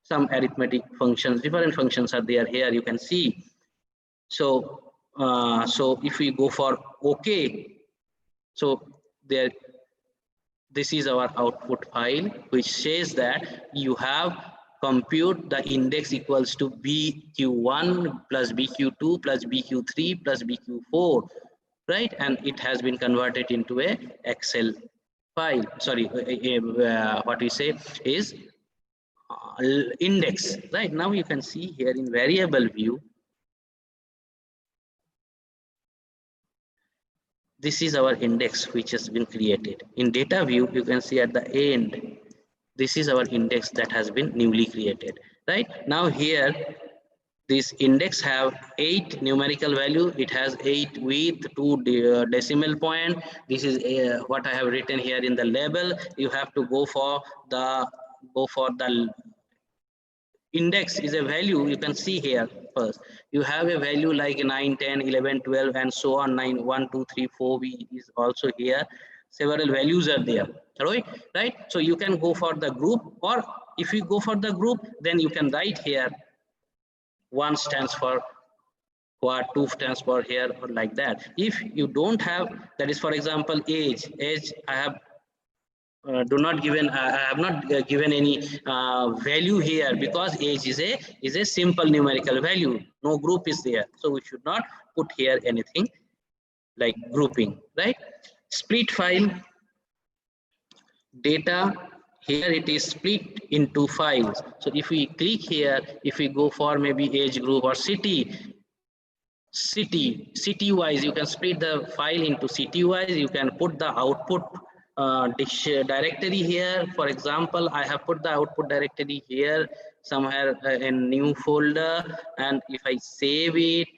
Some arithmetic functions, different functions are there here, you can see. So so if we go for OK, so there, this is our output file, which says that you have compute the index equals to BQ1 plus BQ2 plus BQ3 plus BQ4, right? And it has been converted into a Excel file. Sorry, what we say is index, right? Now you can see here in variable view, this is our index which has been created. In data view, you can see at the end, this is our index that has been newly created, right? Now here, this index have 8 numerical value. It has 8 with 2 decimal point. This is what I have written here in the label. You have to go for the index is a value. You can see here first you have a value like 9, 10, 11, 12 and so on. 9, 1, 2, 3, 4 is also here. Several values are there, right? So you can go for the group, or if you go for the group, then you can write here 1 stands for what, 2 stands for here, or like that. If you don't have, that is for example age I have do not given, I have not given any value here, because age is a simple numerical value, no group is there, so we should not put here anything like grouping, right? Split file data, here it is split into files. So if we click here, if we go for maybe age group or city wise, you can split the file into city wise. You can put the output directory here. For example, I have put the output directory here somewhere in new folder, and if I save it,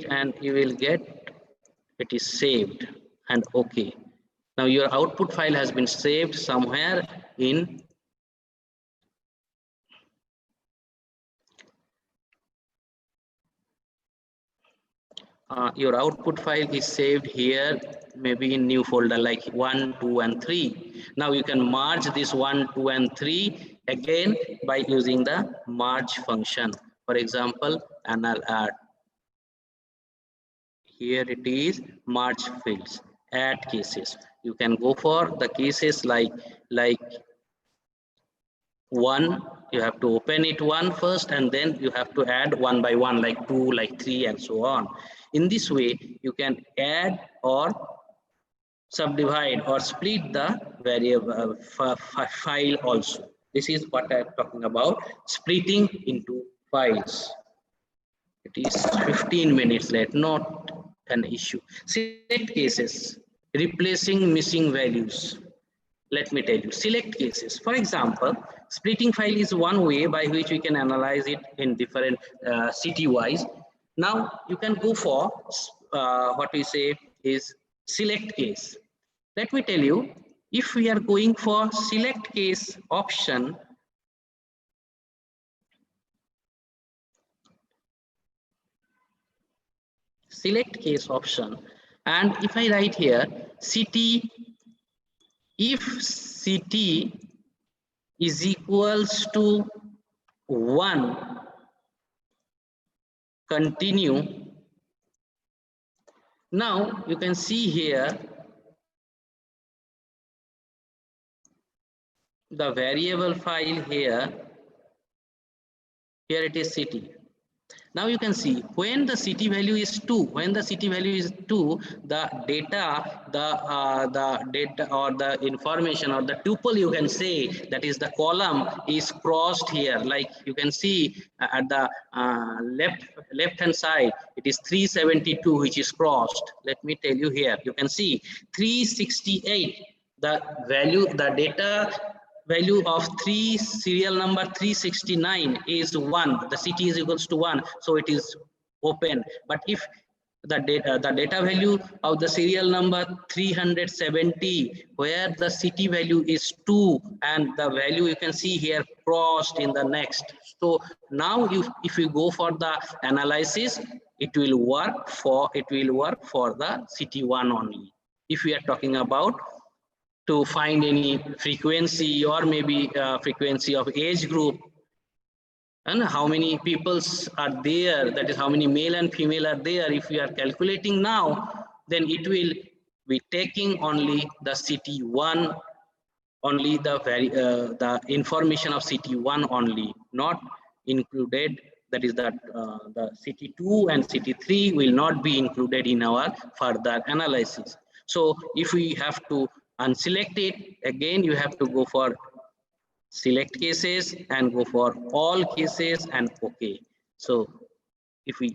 and you will get it is saved and okay. Now your output file has been saved somewhere in your output file is saved here, maybe in new folder like 1, 2, and 3. Now you can merge this 1, 2, and 3 again by using the merge function. For example, here it is merge fields, add cases. You can go for the cases like 1, you have to open it 1 first, and then you have to add 1 by 1, like 2, like 3, and so on. In this way, you can add or subdivide or split the variable file also. This is what I'm talking about, splitting into files. It is 15 minutes late, not an issue. Select cases, replacing missing values. Let me tell you, select cases. For example, splitting file is one way by which we can analyze it in different city-wise. Now you can go for what we say is select case. Let me tell you, if we are going for select case option, and if I write here city, if city is equals to 1, continue. Now you can see here the variable file here it is city. Now you can see when the city value is 2, the data or the information or the tuple, you can say, that is the column, is crossed here. Like you can see at the left hand side, it is 372 which is crossed. Let me tell you here, you can see 368, the data value of serial number 369 is 1, the city is equals to 1, so it is open. But if the data value of the serial number 370, where the city value is 2, and the value you can see here crossed in the next. So now if you go for the analysis, it will work for the city 1 only. If we are talking about to find any frequency or maybe frequency of age group and how many peoples are there, that is how many male and female are there, if we are calculating now, then it will be taking only the city 1, only the information of city 1 only, not included, that is that the city 2 and city 3 will not be included in our further analysis. So if we have to unselect it, again you have to go for select cases and go for all cases and OK. So if we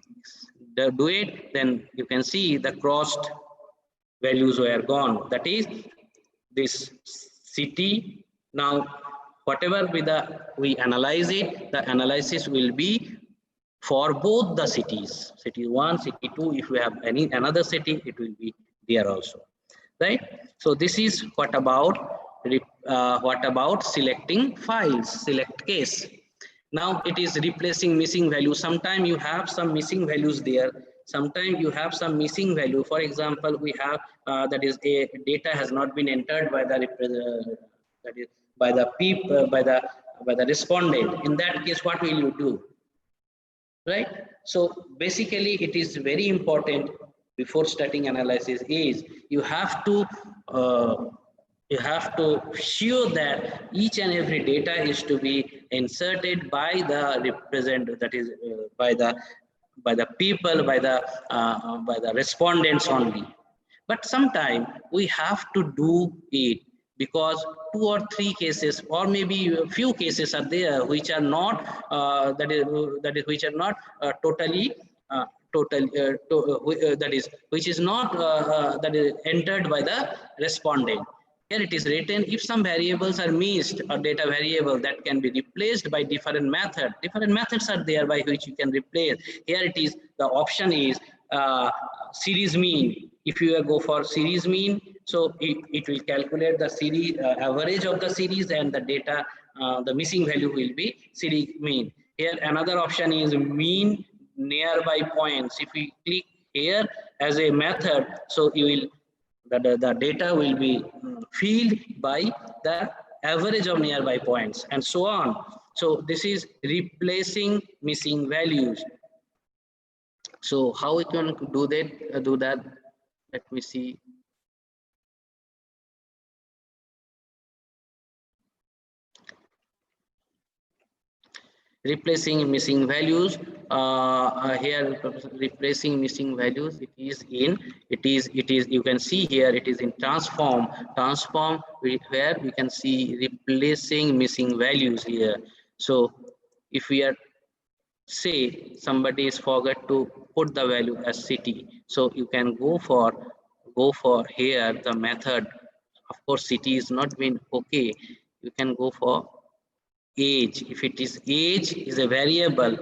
do it, then you can see the crossed values were gone, that is this city. Now whatever we analyze it, the analysis will be for both the cities, city 1, city 2. If we have another city, it will be there also, right? So this is what about selecting files, select case. Now it is replacing missing value. Sometimes you have some missing values there, sometimes you have some missing value. For example, we have that is a data has not been entered by the respondent. In that case, what will you do, right? So basically it is very important before starting analysis is you have to sure that each and every data is to be inserted by the representative, that is by the people, by the respondents only. But sometimes we have to do it because 2 or 3 cases or maybe a few cases are there which are not which are not totally which is not that is entered by the respondent. Here it is written, if some variables are missed or data variable that can be replaced by different method. Different methods are there by which you can replace. Here it is, the option is series mean. If you go for series mean, So it will calculate the series average of the series, and the data, the missing value will be series mean. Here another option is mean nearby points. If we click here as a method, so you will the data will be filled by the average of nearby points and so on. So this is replacing missing values. So how we can do that? Let me see. Replacing missing values. Here replacing missing values, it is you can see here it is in transform where we can see replacing missing values here. So if we are, say somebody is forgot to put the value as city, so you can go for here the method. Of course city is not been okay, you can go for age. If it is age is a variable,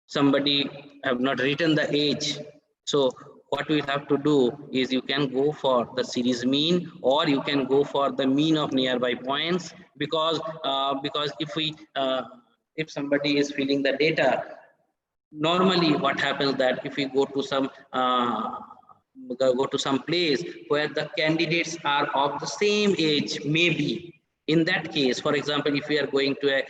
somebody have not written the age, so what we have to do is you can go for the series mean, or you can go for the mean of nearby points, because if somebody is filling the data, normally what happens that if we go to some place where the candidates are of the same age, maybe in that case, for example, if we are going to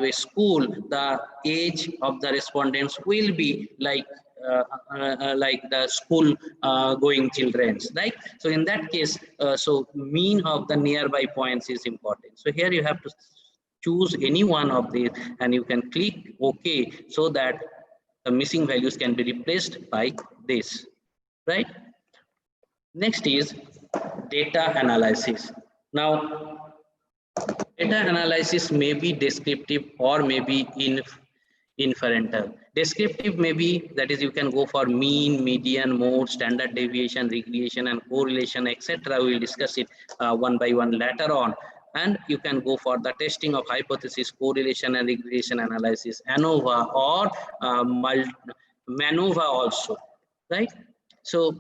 a school, the age of the respondents will be like the school going children's, right? So in that case, so mean of the nearby points is important. So here you have to choose any one of these and you can click OK, so that the missing values can be replaced by this, right? Next is data analysis. Now, data analysis may be descriptive or may be inferential. Descriptive may be, that is, you can go for mean, median, mode, standard deviation, regression, and correlation, etc. We will discuss it one by one later on. And you can go for the testing of hypothesis, correlation and regression analysis, ANOVA or MANOVA also, right? So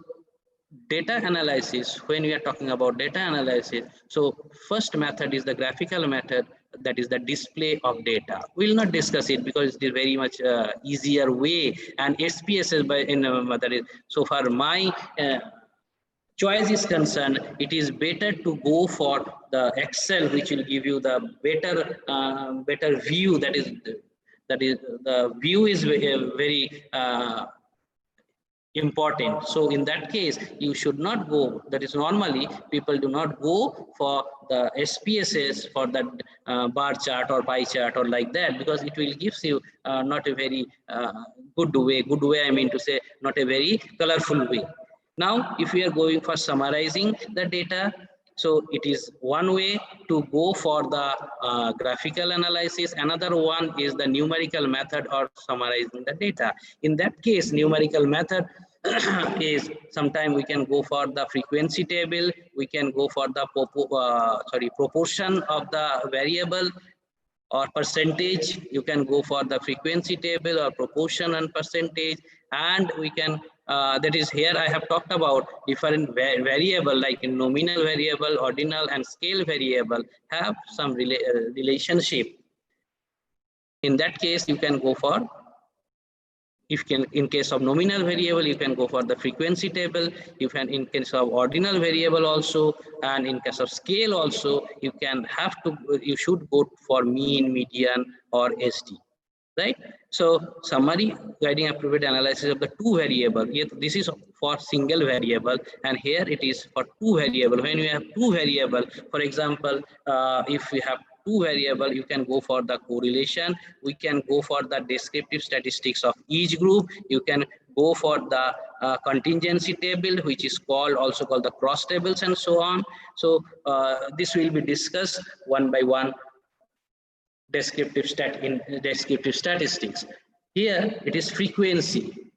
data analysis, when we are talking about data analysis, so first method is the graphical method, that is the display of data. We will not discuss it because it is very much easier way, and SPSS by that is, so far my choice is concerned, it is better to go for the Excel, which will give you the better view. That is the view is very important. So in that case, you should not go. That is, normally people do not go for the SPSS for that bar chart or pie chart or like that, because it will gives you not a very good way. Good way, I mean to say, not a very colorful way. Now, if we are going for summarizing the data, so it is one way to go for the graphical analysis. Another one is the numerical method or summarizing the data. In that case, numerical method is sometimes we can go for the frequency table, we can go for the proportion of the variable or percentage. You can go for the frequency table or proportion and percentage, and we can that is, here I have talked about different variable like nominal variable, ordinal and scale variable have some relationship. In that case, you can go for, in case of nominal variable, you can go for the frequency table. You can, in case of ordinal variable also, and in case of scale also, you should go for mean, median or ST, right? So summary, guiding appropriate analysis of the two variable. Here, this is for single variable, and here it is for two variable. When you have two variable, for example, if we have two variable, you can go for the correlation, we can go for the descriptive statistics of each group, you can go for the contingency table, which is also called the cross tables, and so on. So this will be discussed one by one. Descriptive statistics. Here it is frequency,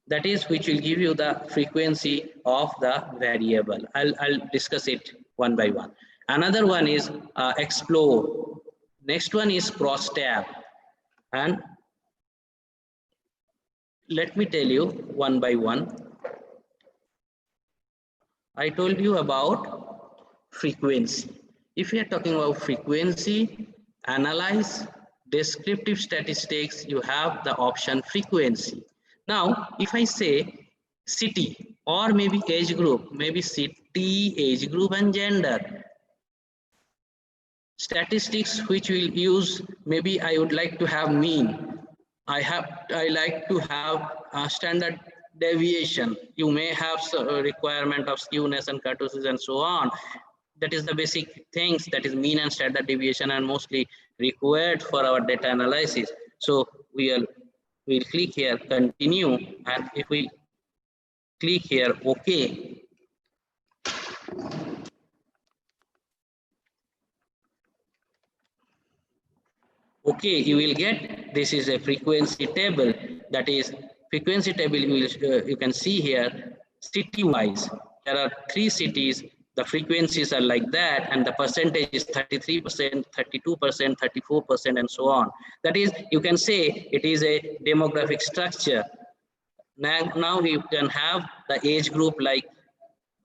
that is, which will give you the frequency of the variable. I'll discuss it one by one. Another one is explore. Next one is cross tab, and let me tell you one by one. I told you about frequency. If we are talking about frequency, analyze, descriptive statistics, you have the option frequency. Now, if I say city or maybe age group, maybe city, age group and gender, statistics which we'll use, maybe I would like to have mean. I like to have a standard deviation. You may have a requirement of skewness and kurtosis and so on. That is the basic things, that is mean and standard deviation, and mostly required for our data analysis. So we'll click here continue, and if we click here OK, okay, you will get this is a frequency table. That is frequency table. You can see here city wise. There are 3 cities. The frequencies are like that, and the percentage is 33%, 32%, 34%, and so on. That is, you can say it is a demographic structure. Now you can have the age group like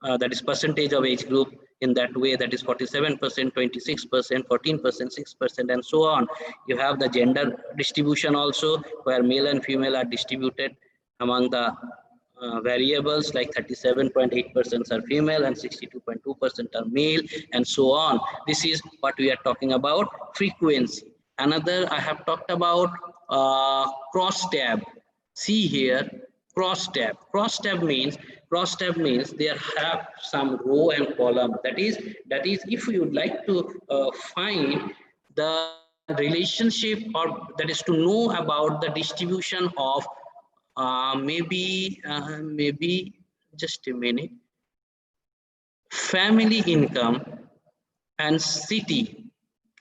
that is percentage of age group in that way, that is 47%, 26%, 14%, 6%, and so on. You have the gender distribution also, where male and female are distributed among the variables, like 37.8% are female and 62.2% are male, and so on. This is what we are talking about frequency. Another, I have talked about cross tab. See here, cross tab. Cross tab means there have some row and column. That is if you would like to find the relationship, or that is to know about the distribution of maybe just a minute, family income and city.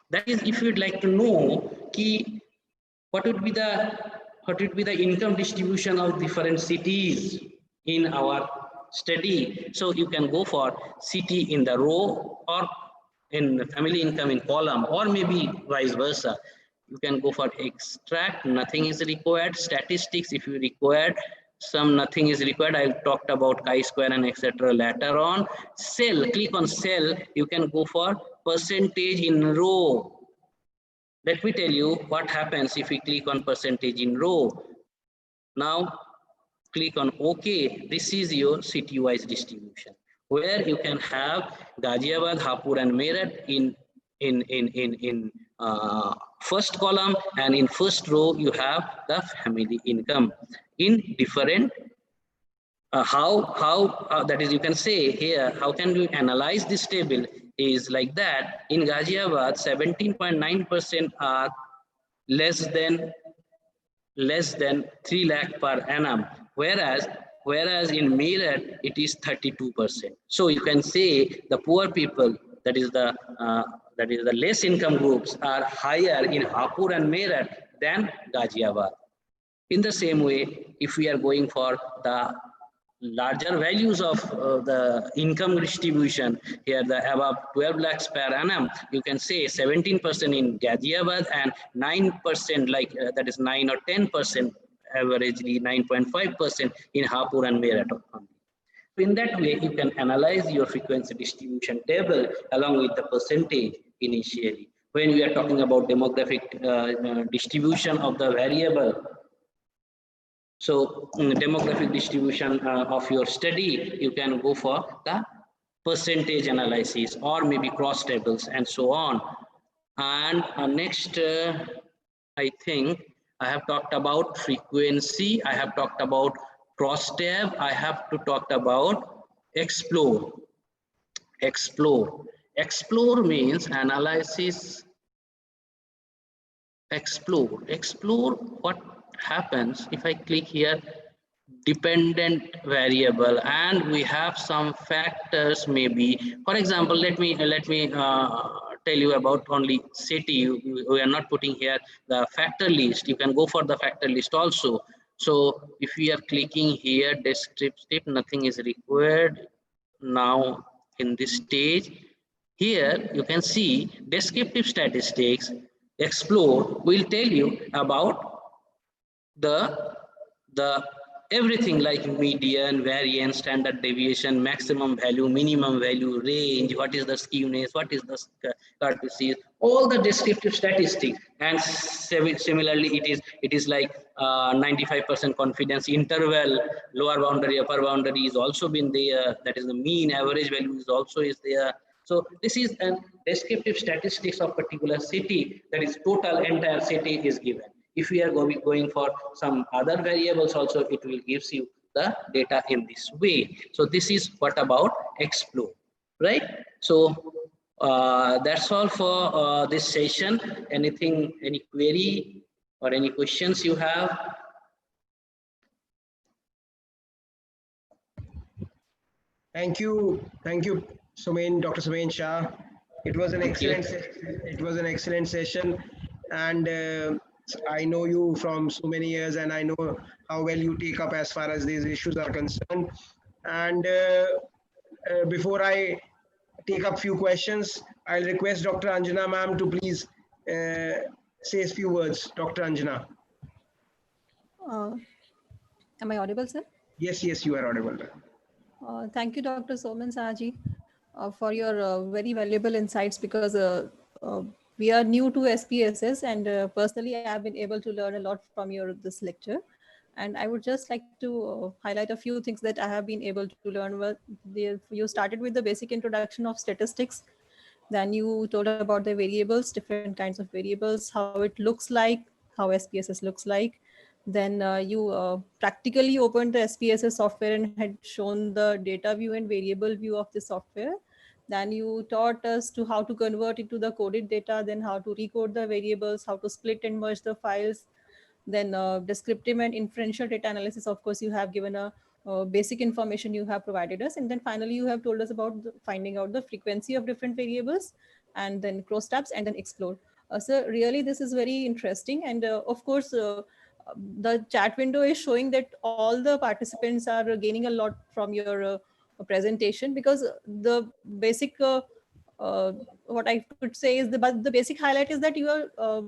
That is, if you'd like to know what would be the income distribution of different cities in our study. So you can go for city in the row, or in family income in column, or maybe vice versa. You can go for extract, nothing is required. Statistics, if you required, nothing is required. I talked about chi-square and etc. later on. Cell, click on cell. You can go for percentage in row. Let me tell you what happens if we click on percentage in row. Now click on OK. This is your city-wise distribution, where you can have Ghaziabad, Hapur, and Meerut in first column, and in first row you have the family income in different. That is, you can say here, how can you analyze this table is like that. In Ghaziabad, 17.9% are less than 3 lakh per annum, whereas in Meerut it is 32%. So you can say the poor people, that is the less income groups, are higher in Hapur and Meerut than Ghaziabad. In the same way, if we are going for the larger values of the income distribution, here the above 12 lakhs per annum, you can say 17% in Ghaziabad and 9%, like that is 9 or 10%, averagely 9.5% in Hapur and Meerut. So in that way, you can analyze your frequency distribution table along with the percentage initially. When we are talking about demographic distribution of the variable, so demographic distribution of your study, you can go for the percentage analysis or maybe cross tables and so on. And next, I think I have talked about frequency. I have talked about cross tab. I have to talk about explore. Explore means analysis. Explore what happens if I click here dependent variable, and we have some factors. Maybe, for example, let me tell you about only city. We are not putting here the factor list. You can go for the factor list also. So if we are clicking here descriptive, nothing is required now in this stage. Here you can see descriptive statistics. Explore will tell you about the everything like median, variance, standard deviation, maximum value, minimum value, range, what is the skewness, what is the courtesy, all the descriptive statistics. And similarly, it is like 95% confidence interval, lower boundary, upper boundary is also been there. That is the mean, average value is also is there. So this is a descriptive statistics of particular city, that is total entire city is given. If we are going for some other variables also, it will gives you the data in this way. So this is what about explore, right? So that's all for this session. Anything, any query or any questions you have? Thank you, Sumain, Dr. Sumain Shah. It was an excellent session, and I know you from so many years, and I know how well you take up as far as these issues are concerned. And before I take up few questions, I'll request Dr. Anjana ma'am to please say a few words. Dr. Anjana. Am I audible, sir? Yes, you are audible. Thank you, Dr. Soman Sahaji, for your very valuable insights, because we are new to SPSS, and personally I have been able to learn a lot from this lecture. And I would just like to highlight a few things that I have been able to learn. Well, you started with the basic introduction of statistics. Then you told about the variables, different kinds of variables, how it looks like, how SPSS looks like. Then you practically opened the SPSS software and had shown the data view and variable view of the software. Then you taught us to how to convert it to the coded data, then how to recode the variables, how to split and merge the files. Then descriptive and inferential data analysis, of course, you have given a basic information you have provided us. And then finally, you have told us about finding out the frequency of different variables, and then cross tabs, and then explore. So really, this is very interesting. And of course, the chat window is showing that all the participants are gaining a lot from your presentation, because the basic what I could say is the basic highlight is that you are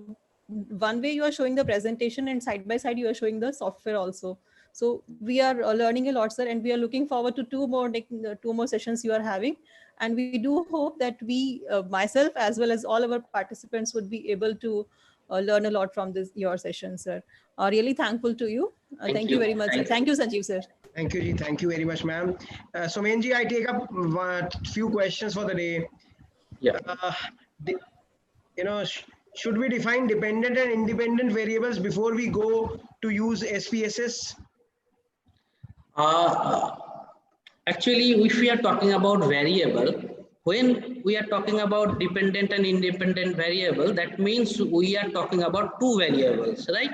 one way you are showing the presentation, and side by side you are showing the software also. So we are learning a lot, sir, and we are looking forward to two more sessions you are having. And we do hope that we, myself as well as all our participants, would be able to learn a lot from your session, sir. Really thankful to you. Thank you very much, sir. Thank you, Sanjeev, sir. Thank you, Ji. Thank you very much, ma'am. Somen Ji, I take up a few questions for the day. Yeah. Should we define dependent and independent variables before we go to use SPSS? Actually, if we are talking about variable, when we are talking about dependent and independent variable, that means we are talking about two variables, right?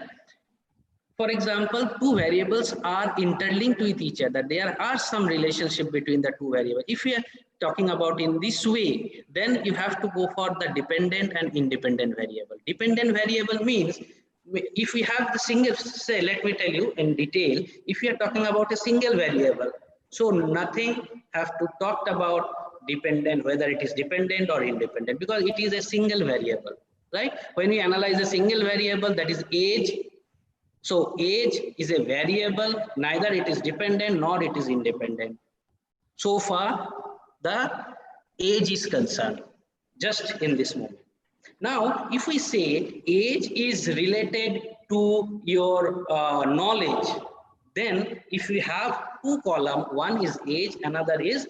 For example, two variables are interlinked with each other. There are some relationship between the two variables. If we are talking about in this way, then you have to go for the dependent and independent variable. Dependent variable means, if we have the single, say, let me tell you in detail, if we are talking about a single variable, so nothing have to talk about dependent, whether it is dependent or independent, because it is a single variable, right? When we analyze a single variable, that is age. So age is a variable, neither it is dependent nor it is independent. So far, the age is concerned, just in this moment. Now, if we say age is related to your knowledge, then if we have two columns, one is age, another is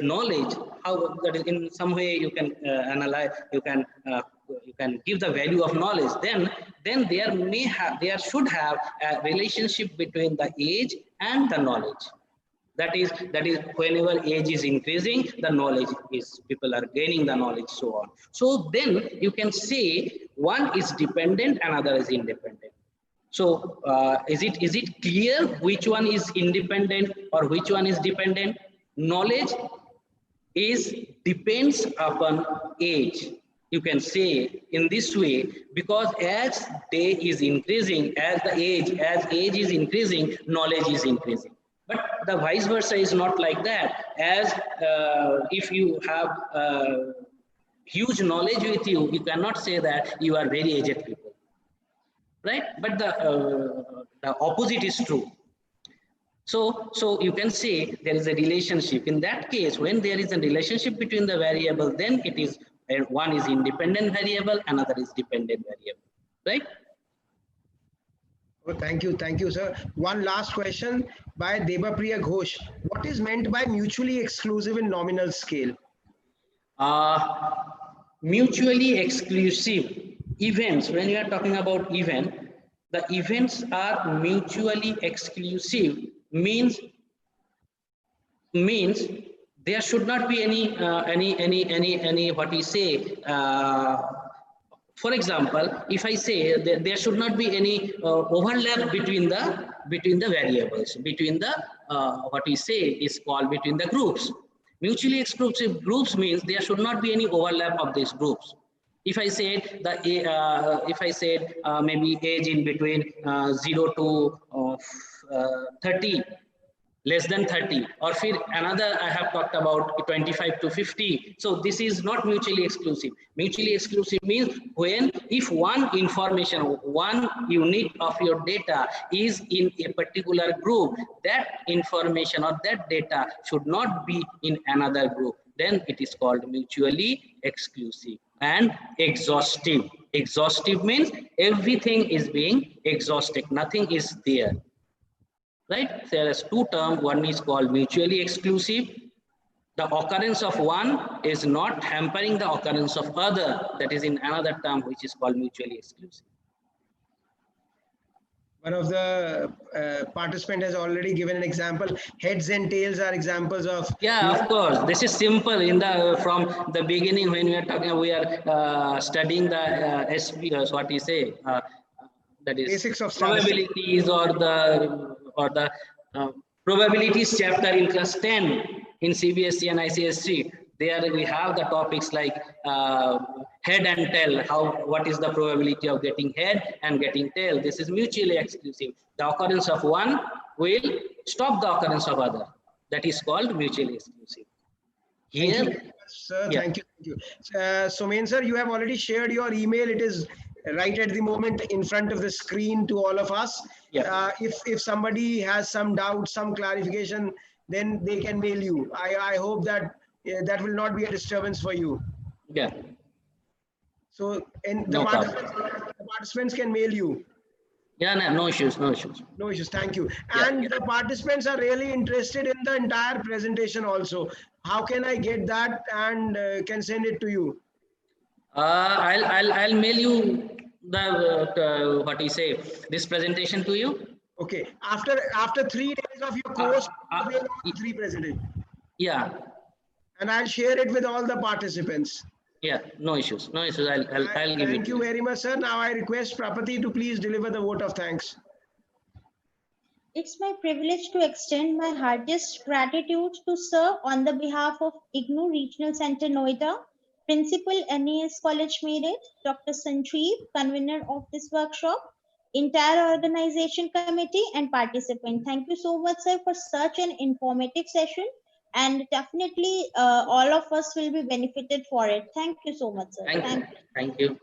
knowledge, how that is in some way you can analyze, you can give the value of knowledge, then there should have a relationship between the age and the knowledge. That is whenever age is increasing, the knowledge is, people are gaining the knowledge, so on. So then you can say one is dependent, another is independent. So is it clear which one is independent or which one is dependent? Knowledge depends upon age. You can say in this way, because as day is increasing, as age is increasing, knowledge is increasing. But the vice versa is not like that. As if you have huge knowledge with you, you cannot say that you are very aged people. right? But the opposite is true. So you can say there is a relationship. In that case, when there is a relationship between the variable, then it is one is independent variable, another is dependent variable, right? Oh, thank you, sir. One last question by Debapriya Ghosh. What is meant by mutually exclusive in nominal scale? Mutually exclusive events, when you are talking about event, the events are mutually exclusive means there should not be any what we say, for example, if I say that there should not be any overlap between the variables, between the what we say is called between the groups. Mutually exclusive groups means there should not be any overlap of these groups. If I said maybe age in between 0 to 30, less than 30, or another I have talked about 25 to 50. So this is not mutually exclusive. Mutually exclusive means when if one information, one unit of your data is in a particular group, that information or that data should not be in another group, then it is called mutually exclusive. And exhaustive. Exhaustive means everything is being exhausted, nothing is there. Right? There is two terms. One is called mutually exclusive. The occurrence of one is not hampering the occurrence of other. That is in another term which is called mutually exclusive. One of the participant has already given an example. Heads and tails are examples of. Yeah, of course. This is simple. In the from the beginning when we are talking, we are studying the SPSS. What you say? That is Basics of probabilities or the probabilities chapter in class 10 in CBSE and ICSE. There we have the topics like head and tail. What is the probability of getting head and getting tail? This is mutually exclusive. The occurrence of one will stop the occurrence of other. That is called mutually exclusive. Here, thank you, sir. Yeah. Thank you. Somen sir, you have already shared your email. It is right at the moment in front of the screen to all of us. Yeah. If somebody has some doubt, some clarification, then they can mail you. I hope that that will not be a disturbance for you. Yeah. So, and the participants can mail you. Yeah, no issues, no issues. No issues, thank you. And the participants are really interested in the entire presentation also. How can I get that and can send it to you? I'll mail you the what you say, this presentation to you. Okay. After 3 days of your course, mail all 3 presentations. Yeah. And I'll share it with all the participants. Yeah, no issues, no issues. I'll give it. Thank you very much, sir. Now I request Prapati to please deliver the vote of thanks. It's my privilege to extend my heartiest gratitude to sir on the behalf of IGNOU Regional Center Noida, Principal NAS College Meerut, Dr. Sanjeev, convener of this workshop, entire organization committee and participant. Thank you so much, sir, for such an informative session. And definitely all of us will be benefited for it. Thank you so much, sir. Thank you.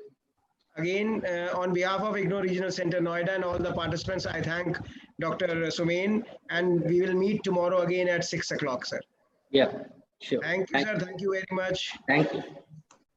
Again, on behalf of IGNOU Regional Center Noida and all the participants, I thank Dr. Somen, and we will meet tomorrow again at 6 o'clock, sir. Yeah, sure. Thank you, sir. Thank you very much. Thank you.